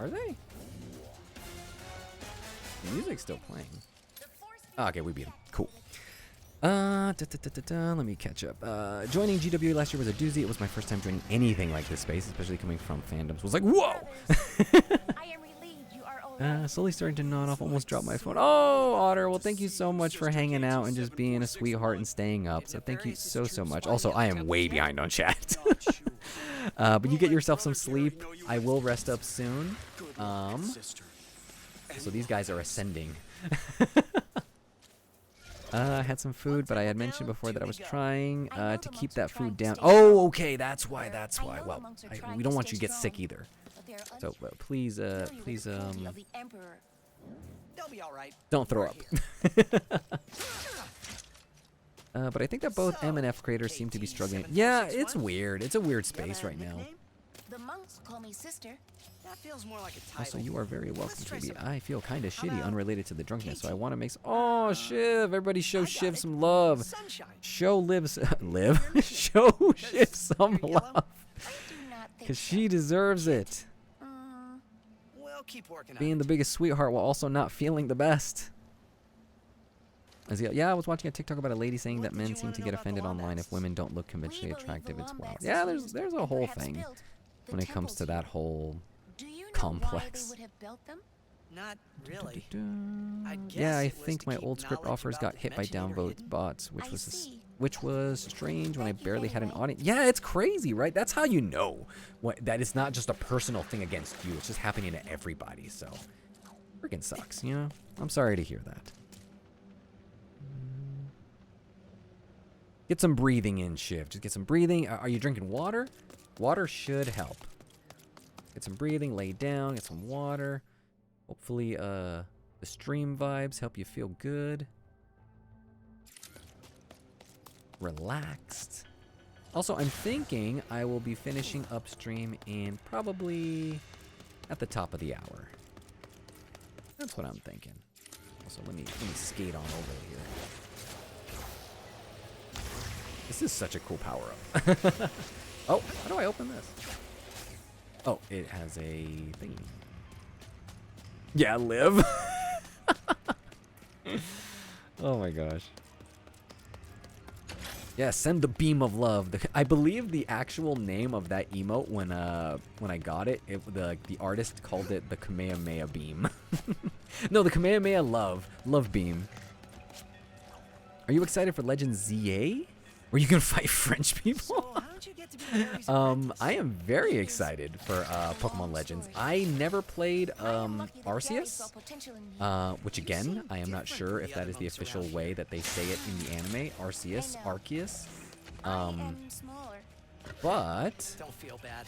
Are they? The music's still playing. Okay, we beat him. Cool. Let me catch up. Joining GWA last year was a doozy. It was my first time joining anything like this space, especially coming from fandoms. Was like, whoa! I am relieved you are all Slowly starting to nod off. Almost dropped my phone. Oh, Otter. Well, thank you so much for hanging out and just being a sweetheart and staying up. So thank you so much. Also, I am way behind on chat. But you get yourself some sleep. I will rest up soon. So these guys are ascending. I had some food, but I had mentioned before that I was trying to keep that food down. Oh, okay, that's why. Well, we don't want you to get sick either. So please, They'll be all right. don't throw up. But I think that both M and F creators seem to be struggling. Yeah, it's weird. It's a weird space right now. The monks call me sister. That feels more like a title. Also, you are very welcome, Chibi. I feel kind of shitty, unrelated to the drunkenness, so I want to make. Oh, Shiv! Everybody, show Shiv some love. Sunshine. Show show Shiv some love, I do not think cause she deserves it. We'll keep working on Being it. the biggest sweetheart while also not feeling the best. Yeah, I was watching a TikTok about a lady saying that men seem to get offended online if women don't look conventionally attractive. It's wild. Yeah, there's a whole thing. when it comes to that whole Do you know complex. why they would have built them? Not really. Yeah, I it was think to my keep old script knowledge offers about got the hit by dimension we were hidden. bots, I see. which was strange when I Thank you barely had an anyway. audience. Yeah, it's crazy, right? That's how you know that it's not just a personal thing against you. It's just happening to everybody. So, freaking sucks, you know? I'm sorry to hear that. Get some breathing in, Shiv. Just get some breathing. Are you drinking water? Water should help. Get some breathing, lay down, get some water. Hopefully, the stream vibes help you feel good. Relaxed. Also, I'm thinking I will be finishing upstream in probably at the top of the hour. That's what I'm thinking. Also, let me skate on over here. This is such a cool power-up. Oh, how do I open this? Oh, it has a thing. Yeah, live. Oh my gosh. Yeah, send the beam of love. I believe the actual name of that emote when I got it, the artist called it the Kamehameha beam. No, the Kamehameha love beam. Are you excited for Legend ZA? Where you can fight French people? So, how'd you get to be Harry's apprentice? I am very excited for Pokemon Legends. I never played Arceus, which again, I am not sure if that is the official way that they say it in the anime. Arceus, Arceus. I am smaller. But Don't feel bad.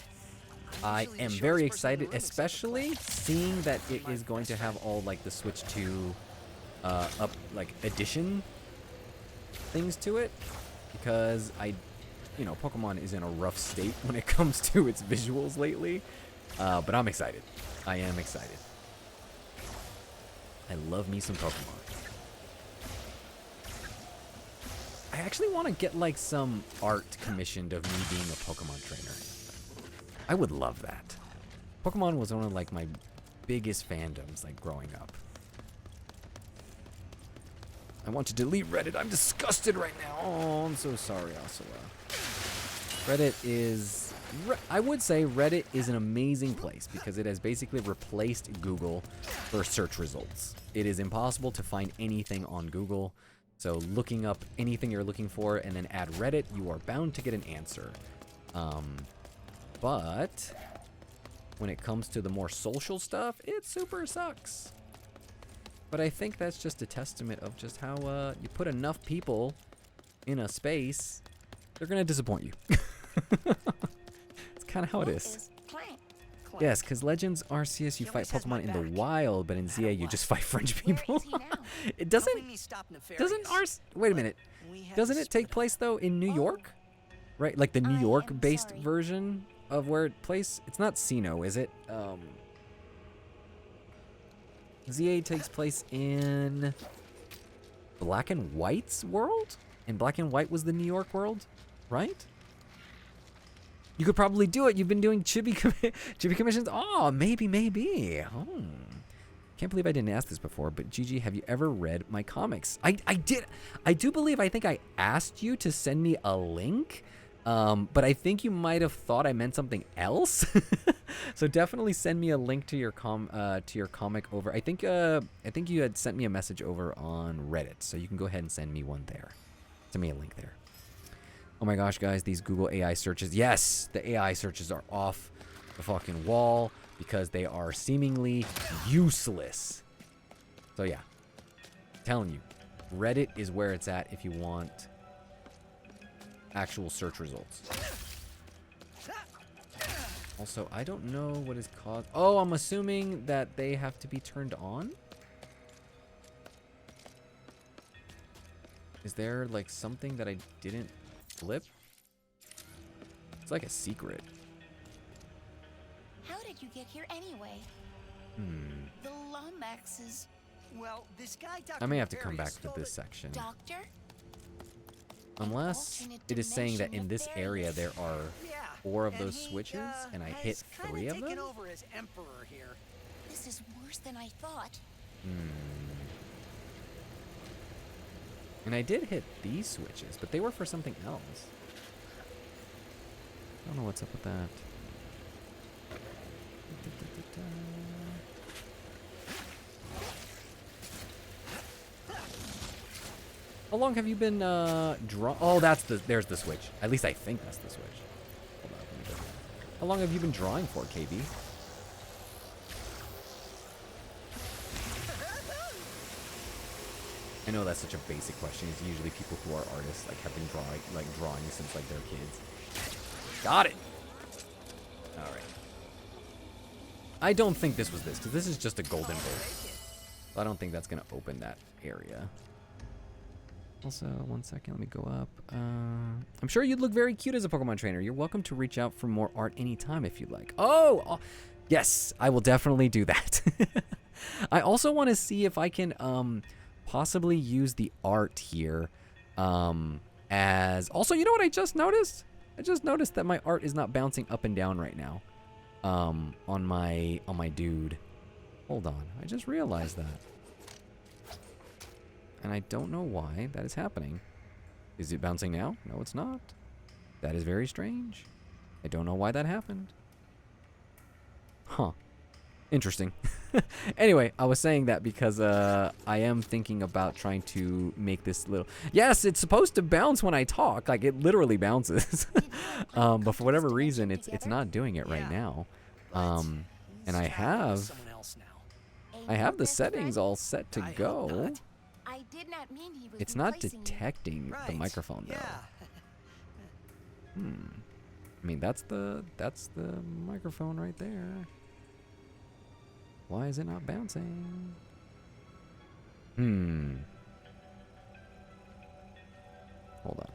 I Usually the am shortest very person in the excited, room except for especially Clank. seeing that it is going to have all like the Switch 2 edition things to it, because Pokemon is in a rough state when it comes to its visuals lately. But I'm excited. I am excited. I love me some Pokemon. I actually want to get like some art commissioned of me being a Pokemon trainer. I would love that. Pokemon was one of like my biggest fandoms like growing up. I want to delete Reddit. I'm disgusted right now. Oh, I'm so sorry, Asura. Reddit is... I would say Reddit is an amazing place because it has basically replaced Google for search results. It is impossible to find anything on Google. So looking up anything you're looking for and then add Reddit, you are bound to get an answer. But when it comes to the more social stuff, it super sucks. But I think that's just a testament of just how you put enough people in a space, they're going to disappoint you. It's kind of how it is. Clank. Yes, because Legends Arceus, you He fight always has my Pokemon in the back. wild, but in No ZA, matter you what. just fight French Where people. is he now? It Helping me stop doesn't Nefarious. Wait a minute. We had Doesn't to it take split place, though, in New Oh. York? Right? Like the New I am York-based sorry. version of where it plays? It's not Sinnoh, is it? ZA takes place in Black and White's world? And Black and White was the New York world, right? You could probably do it. You've been doing chibi commissions. Oh, maybe. Oh. Can't believe I didn't ask this before, but Gigi, have you ever read my comics? I did. I do believe, I think I asked you to send me a link, but I think you might have thought I meant something else. So definitely send me a link to your comic over. I think you had sent me a message over on Reddit, so you can go ahead and send me one there. Send me a link there. Oh my gosh, guys, these Google AI searches. Yes, the AI searches are off the fucking wall because they are seemingly useless. So yeah, I'm telling you, Reddit is where it's at if you want actual search results. Also, I don't know what is caused. Oh, I'm assuming that they have to be turned on. Is there like something that I didn't flip? It's like a secret. How did you get here anyway? The Lombaxes. Well, this guy Dr. I may have to come Nefarious back to stole this it. section. Doctor? Unless alternate it is saying that in this dimension area there are Yeah, 4 of and those he, switches, and I has hit kinda 3 of taken them? over as emperor here. This is worse than I thought. And I did hit these switches, but they were for something else. I don't know what's up with that. How long have you been Oh, there's the switch. At least I think that's the switch. Hold on, let me go. How long have you been drawing for, KB? I know that's such a basic question. It's usually people who are artists, like, have been drawing since, like, they're kids. Got it! Alright. I don't think this was this, because this is just a golden bolt. So I don't think that's going to open that area. Also, one second, let me go up. I'm sure you'd look very cute as a Pokemon trainer. You're welcome to reach out for more art anytime if you'd like. Oh, yes, I will definitely do that. I also want to see if I can possibly use the art here as... Also, you know what I just noticed? I just noticed that my art is not bouncing up and down right now on my dude. Hold on, I just realized that. And I don't know why that is happening. Is it bouncing now? No, it's not. That is very strange. I don't know why that happened. Huh. Interesting. Anyway, I was saying that because I am thinking about trying to make this little... Yes, it's supposed to bounce when I talk. Like, it literally bounces. But for whatever reason, it's not doing it right now. And I have the settings all set to go. I did not mean he was It's not replacing you. detecting the microphone though. I mean, that's the microphone right there. Why is it not bouncing? Hold on.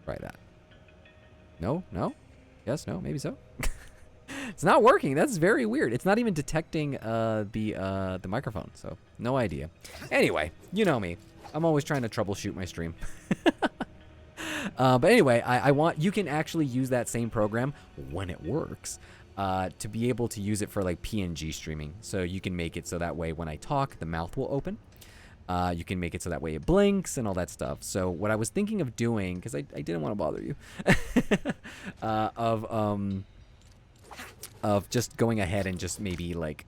Try that. No? No? Yes, no, maybe so. It's not working. That's very weird. It's not even detecting the microphone, so no idea. Anyway, you know me. I'm always trying to troubleshoot my stream. But anyway, you can actually use that same program when it works to be able to use it for like PNG streaming. So you can make it so that way when I talk, the mouth will open. You can make it so that way it blinks and all that stuff. So what I was thinking of doing, because I didn't want to bother you, of just going ahead and just maybe like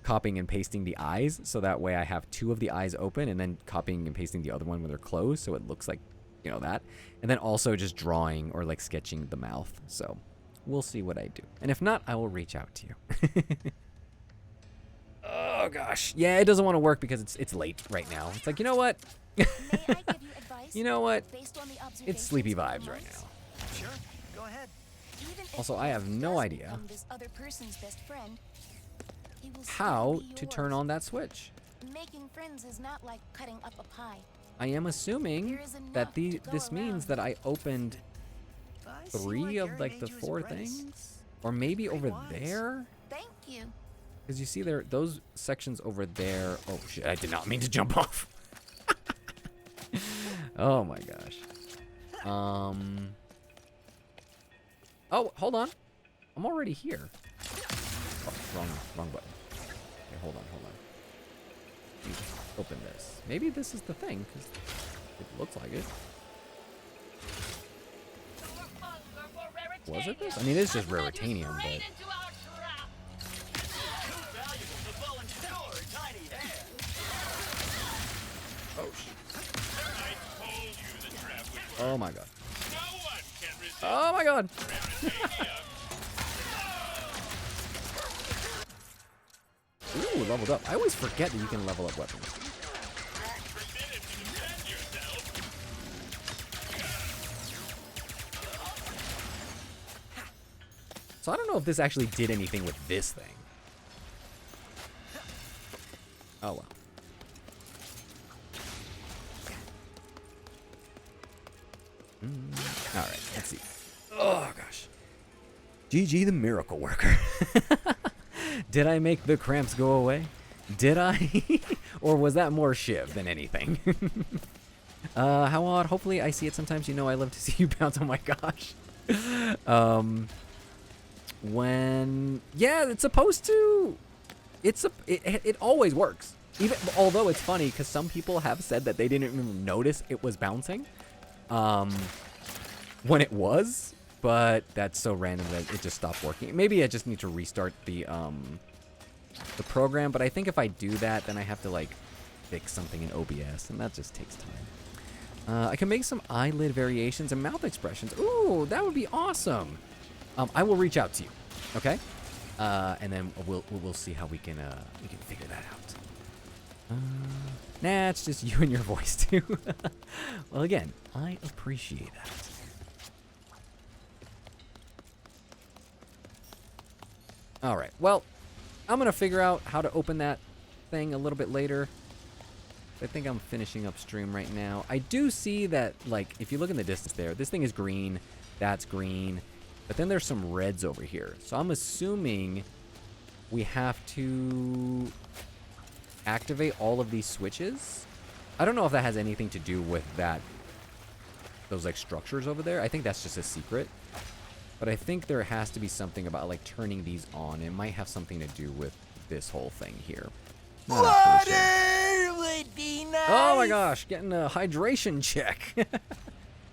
copying and pasting the eyes, so that way I have two of the eyes open, and then copying and pasting the other one when they're closed, so it looks like, you know, that. And then also just drawing or like sketching the mouth. So we'll see what I do. And if not, I will reach out to you. Oh gosh. Yeah, it doesn't want to work because it's late right now. It's like, you know what? May I give you advice? You know what? Based on the It's sleepy observations vibes of right monks? now. Sure, go ahead. Even if Also, he I have no does idea become this other person's best friend, he will still how be to yours. turn on that switch. Making friends is not like cutting up a pie. I am assuming There is enough that to go this means around. that I opened I see 3 why of Gary like made the you his 4 apprentice. things, or maybe Very over wise. there. Thank you. Because you see there, those sections over there. Oh shit! I did not mean to jump off. Oh my gosh. Oh, hold on. I'm already here. Oh, wrong button. Okay, hold on. Open this. Maybe this is the thing, because it looks like it. Was it this? I mean, it's just Raritanium, but... Oh, oh my god. Oh my god! Ooh, leveled up. I always forget that you can level up weapons. So I don't know if this actually did anything with this thing. Oh well. Alright, let's see. Oh gosh. GG the miracle worker. Did I make the cramps go away? Did I? Or was that more Shiv than anything? How odd. Hopefully I see it sometimes. You know I love to see you bounce. Oh my gosh. Yeah, it's supposed to... It always works. Even although it's funny because some people have said that they didn't even notice it was bouncing. when it was, but that's so random that it just stopped working. Maybe I just need to restart the program, but I think if I do that, then I have to like fix something in OBS, and that just takes time. I can make some eyelid variations and mouth expressions. Ooh, that would be awesome. I will reach out to you, okay? And then we'll see how we can figure that out. Nah, it's just you and your voice too. Well, again, I appreciate that. All right. Well, I'm gonna figure out how to open that thing a little bit later. I think I'm finishing up stream right now. I do see that, like, if you look in the distance there, this thing is green, that's green, but then there's some reds over here. So I'm assuming we have to activate all of these switches. I don't know if that has anything to do with those like structures over there. I think that's just a secret. But I think there has to be something about like turning these on. It might have something to do with this whole thing here. Not actually sure. Would be nice. Oh my gosh, getting a hydration check.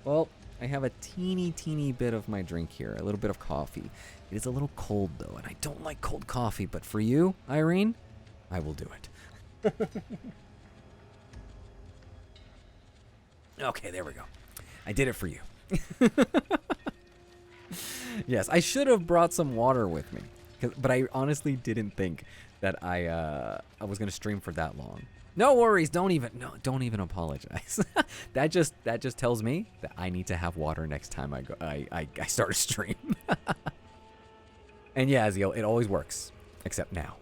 Well, I have a teeny bit of my drink here, a little bit of coffee. It is a little cold though, and I don't like cold coffee, but for you, Irene, I will do it. Okay, there we go. I did it for you. Yes, I should have brought some water with me, but I honestly didn't think that I was gonna stream for that long. No worries, don't even apologize. that just tells me that I need to have water next time I start a stream. And yeah, Azio, it always works, except now.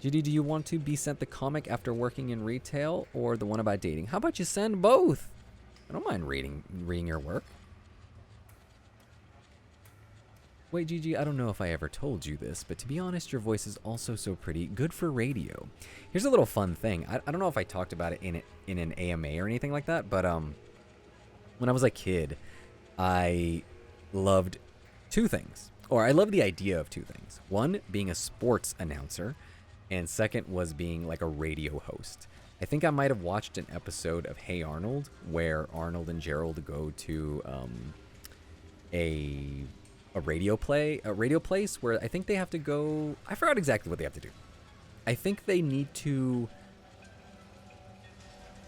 GD, do you want to be sent the comic after working in retail or the one about dating? How about you send both? I don't mind reading your work. Wait, Gigi, I don't know if I ever told you this, but to be honest, your voice is also so pretty. Good for radio. Here's a little fun thing. I don't know if I talked about it in an AMA or anything like that, but when I was a kid, I loved two things. Or I loved the idea of two things. One, being a sports announcer, and second was being like a radio host. I think I might have watched an episode of Hey Arnold where Arnold and Gerald go to a radio place where I think they have to go. I forgot exactly what they have to do. I think they need to.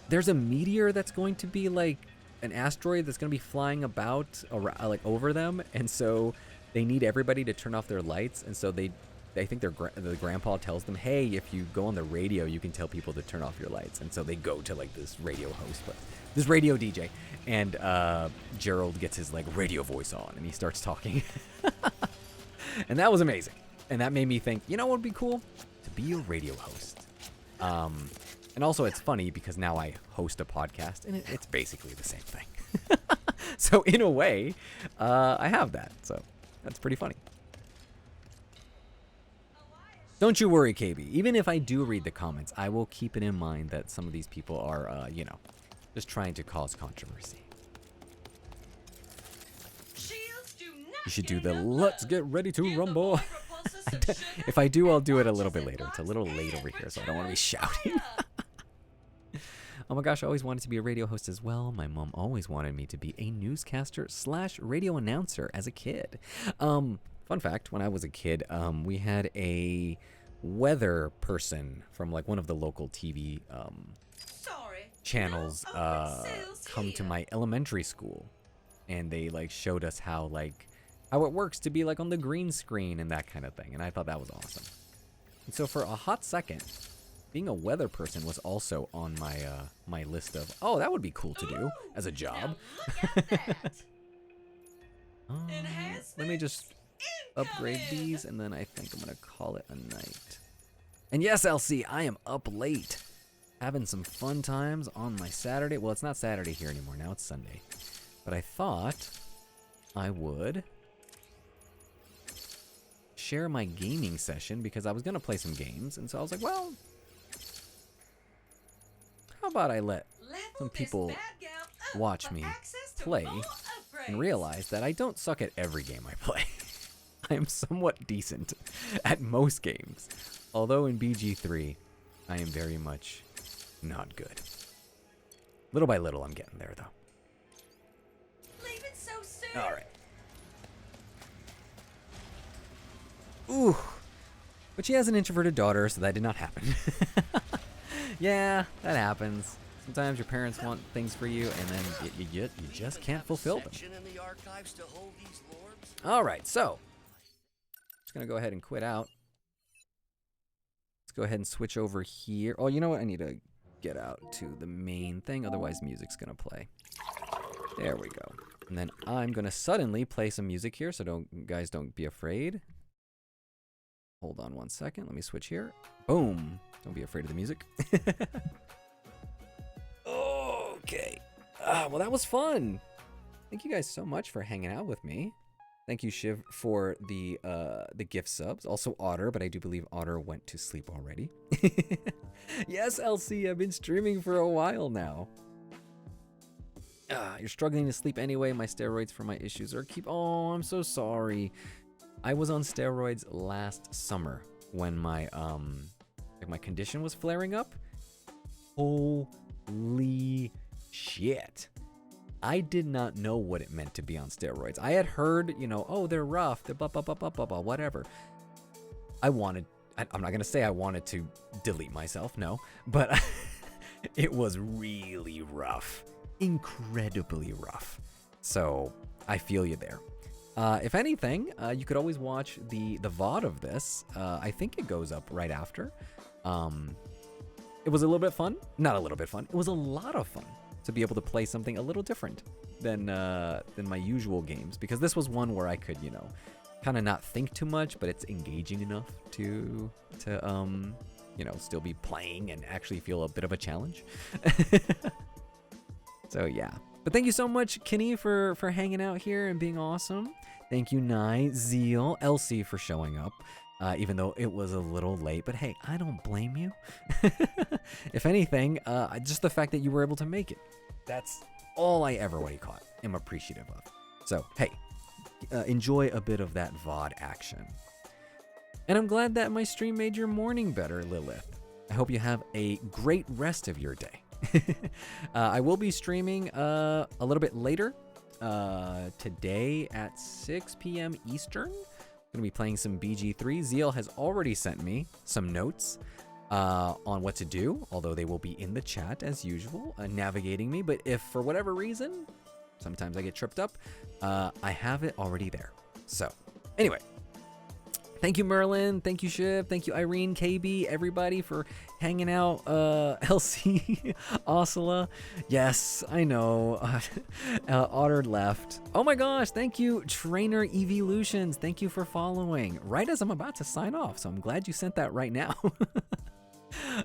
There's a meteor that's going to be like an asteroid that's going to be flying about like over them, and so they need everybody to turn off their lights, and so they think the grandpa tells them, hey, if you go on the radio, you can tell people to turn off your lights. And so they go to like this radio host, this radio DJ, and Gerald gets his like radio voice on and he starts talking. And that was amazing. And that made me think, you know what would be cool? To be a radio host. And also it's funny because now I host a podcast and it's basically the same thing. So in a way, I have that. So that's pretty funny. Don't you worry, KB. Even if I do read the comments, I will keep it in mind that some of these people are, just trying to cause controversy. You should do the let's get ready to rumble. If I do, I'll do it a little bit later. It's a little late over here, so I don't want to be shouting. Oh my gosh, I always wanted to be a radio host as well. My mom always wanted me to be a newscaster / radio announcer as a kid. Fun fact, when I was a kid, we had a weather person from like one of the local TV channels come to my elementary school, and they like showed us how it works to be like on the green screen and that kind of thing, and I thought that was awesome. And so for a hot second, being a weather person was also on my my list of, oh, that would be cool to do as a job. Let me just upgrade these, and then I think I'm gonna call it a night. And yes, LC, I am up late, having some fun times on my Saturday. Well, it's not Saturday here anymore, now it's Sunday. But I thought I would share my gaming session because I was gonna play some games, and so I was like, well, how about I let some people watch me play and realize that I don't suck at every game I play. I am somewhat decent at most games, although in BG3, I am very much not good. Little by little, I'm getting there, though. All right. Ooh. But she has an introverted daughter, so that did not happen. Yeah, that happens. Sometimes your parents want things for you, and then you just can't fulfill them. In the archives to hold these lords? All right, so just gonna go ahead and quit out. Let's go ahead and switch over here. Oh, you know what? I need to get out to the main thing, otherwise music's gonna play. There we go. And then I'm gonna suddenly play some music here, so guys don't be afraid. Hold on 1 second. Let me switch here. Boom. Don't be afraid of the music. Okay. Well, that was fun. Thank you guys so much for hanging out with me. Thank you, Shiv, for the gift subs. Also, Otter, but I do believe Otter went to sleep already. Yes, LC, I've been streaming for a while now. You're struggling to sleep anyway. My steroids for my issues are Oh, I'm so sorry. I was on steroids last summer when my my condition was flaring up. Holy shit. I did not know what it meant to be on steroids. I had heard, oh, they're rough, they're blah, blah, blah, blah, blah, blah, whatever. I'm not going to say I wanted to delete myself, no, but it was really rough, incredibly rough. So I feel you there. If anything, you could always watch the VOD of this. I think it goes up right after. It was a little bit fun. Not a little bit fun. It was a lot of fun to be able to play something a little different than my usual games, because this was one where I could, kind of not think too much, but it's engaging enough to still be playing and actually feel a bit of a challenge. So yeah. But thank you so much, Kenny, for hanging out here and being awesome. Thank you, Nye, Zeal, Elsie for showing up, even though it was a little late. But hey, I don't blame you. If anything, just the fact that you were able to make it. That's all I ever am appreciative of. So, hey, enjoy a bit of that VOD action. And I'm glad that my stream made your morning better, Lilith. I hope you have a great rest of your day. I will be streaming a little bit later today at 6 p.m. Eastern. Going to be playing some BG3. Zeal has already sent me some notes on what to do, although they will be in the chat as usual, navigating me. But if for whatever reason, sometimes I get tripped up, I have it already there. So anyway, thank you, Merlin. Thank you, Shiv. Thank you, Irene, KB, everybody for hanging out. LC, Osula. Yes, I know. Otter left. Oh my gosh. Thank you, Trainer Evolutions. Thank you for following right as I'm about to sign off. So I'm glad you sent that right now.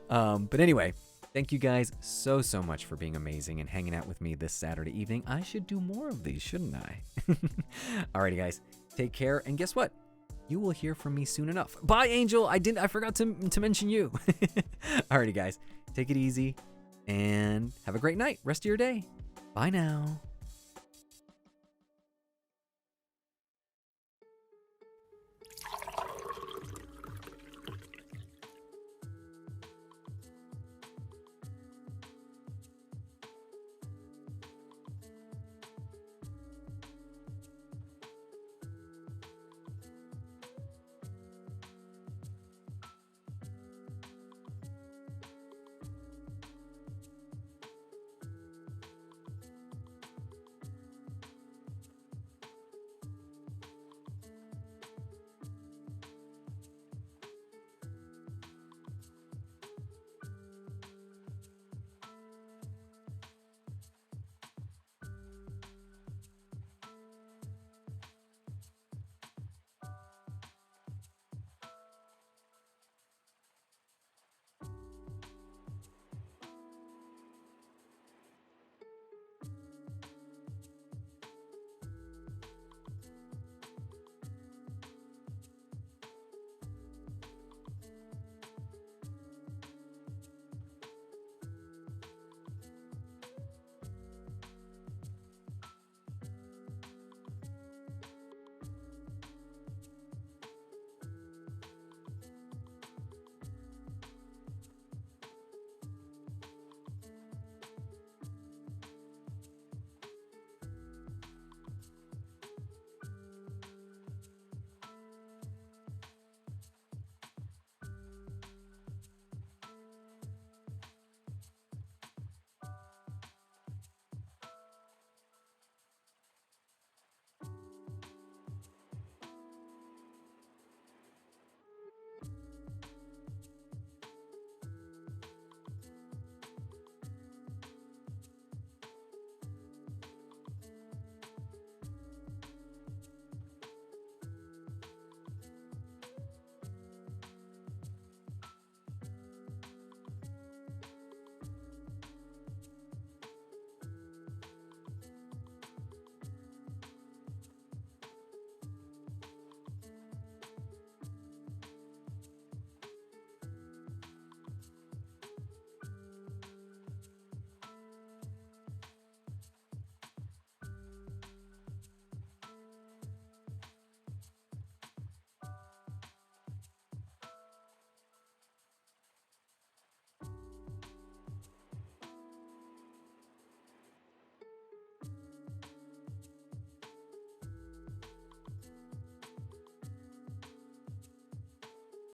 But anyway, thank you guys so much for being amazing and hanging out with me this Saturday evening. I should do more of these, shouldn't I? Alrighty, guys. Take care. And guess what? You will hear from me soon enough. Bye, Angel. I forgot to mention you. Alrighty, guys. Take it easy and have a great night. Rest of your day. Bye now.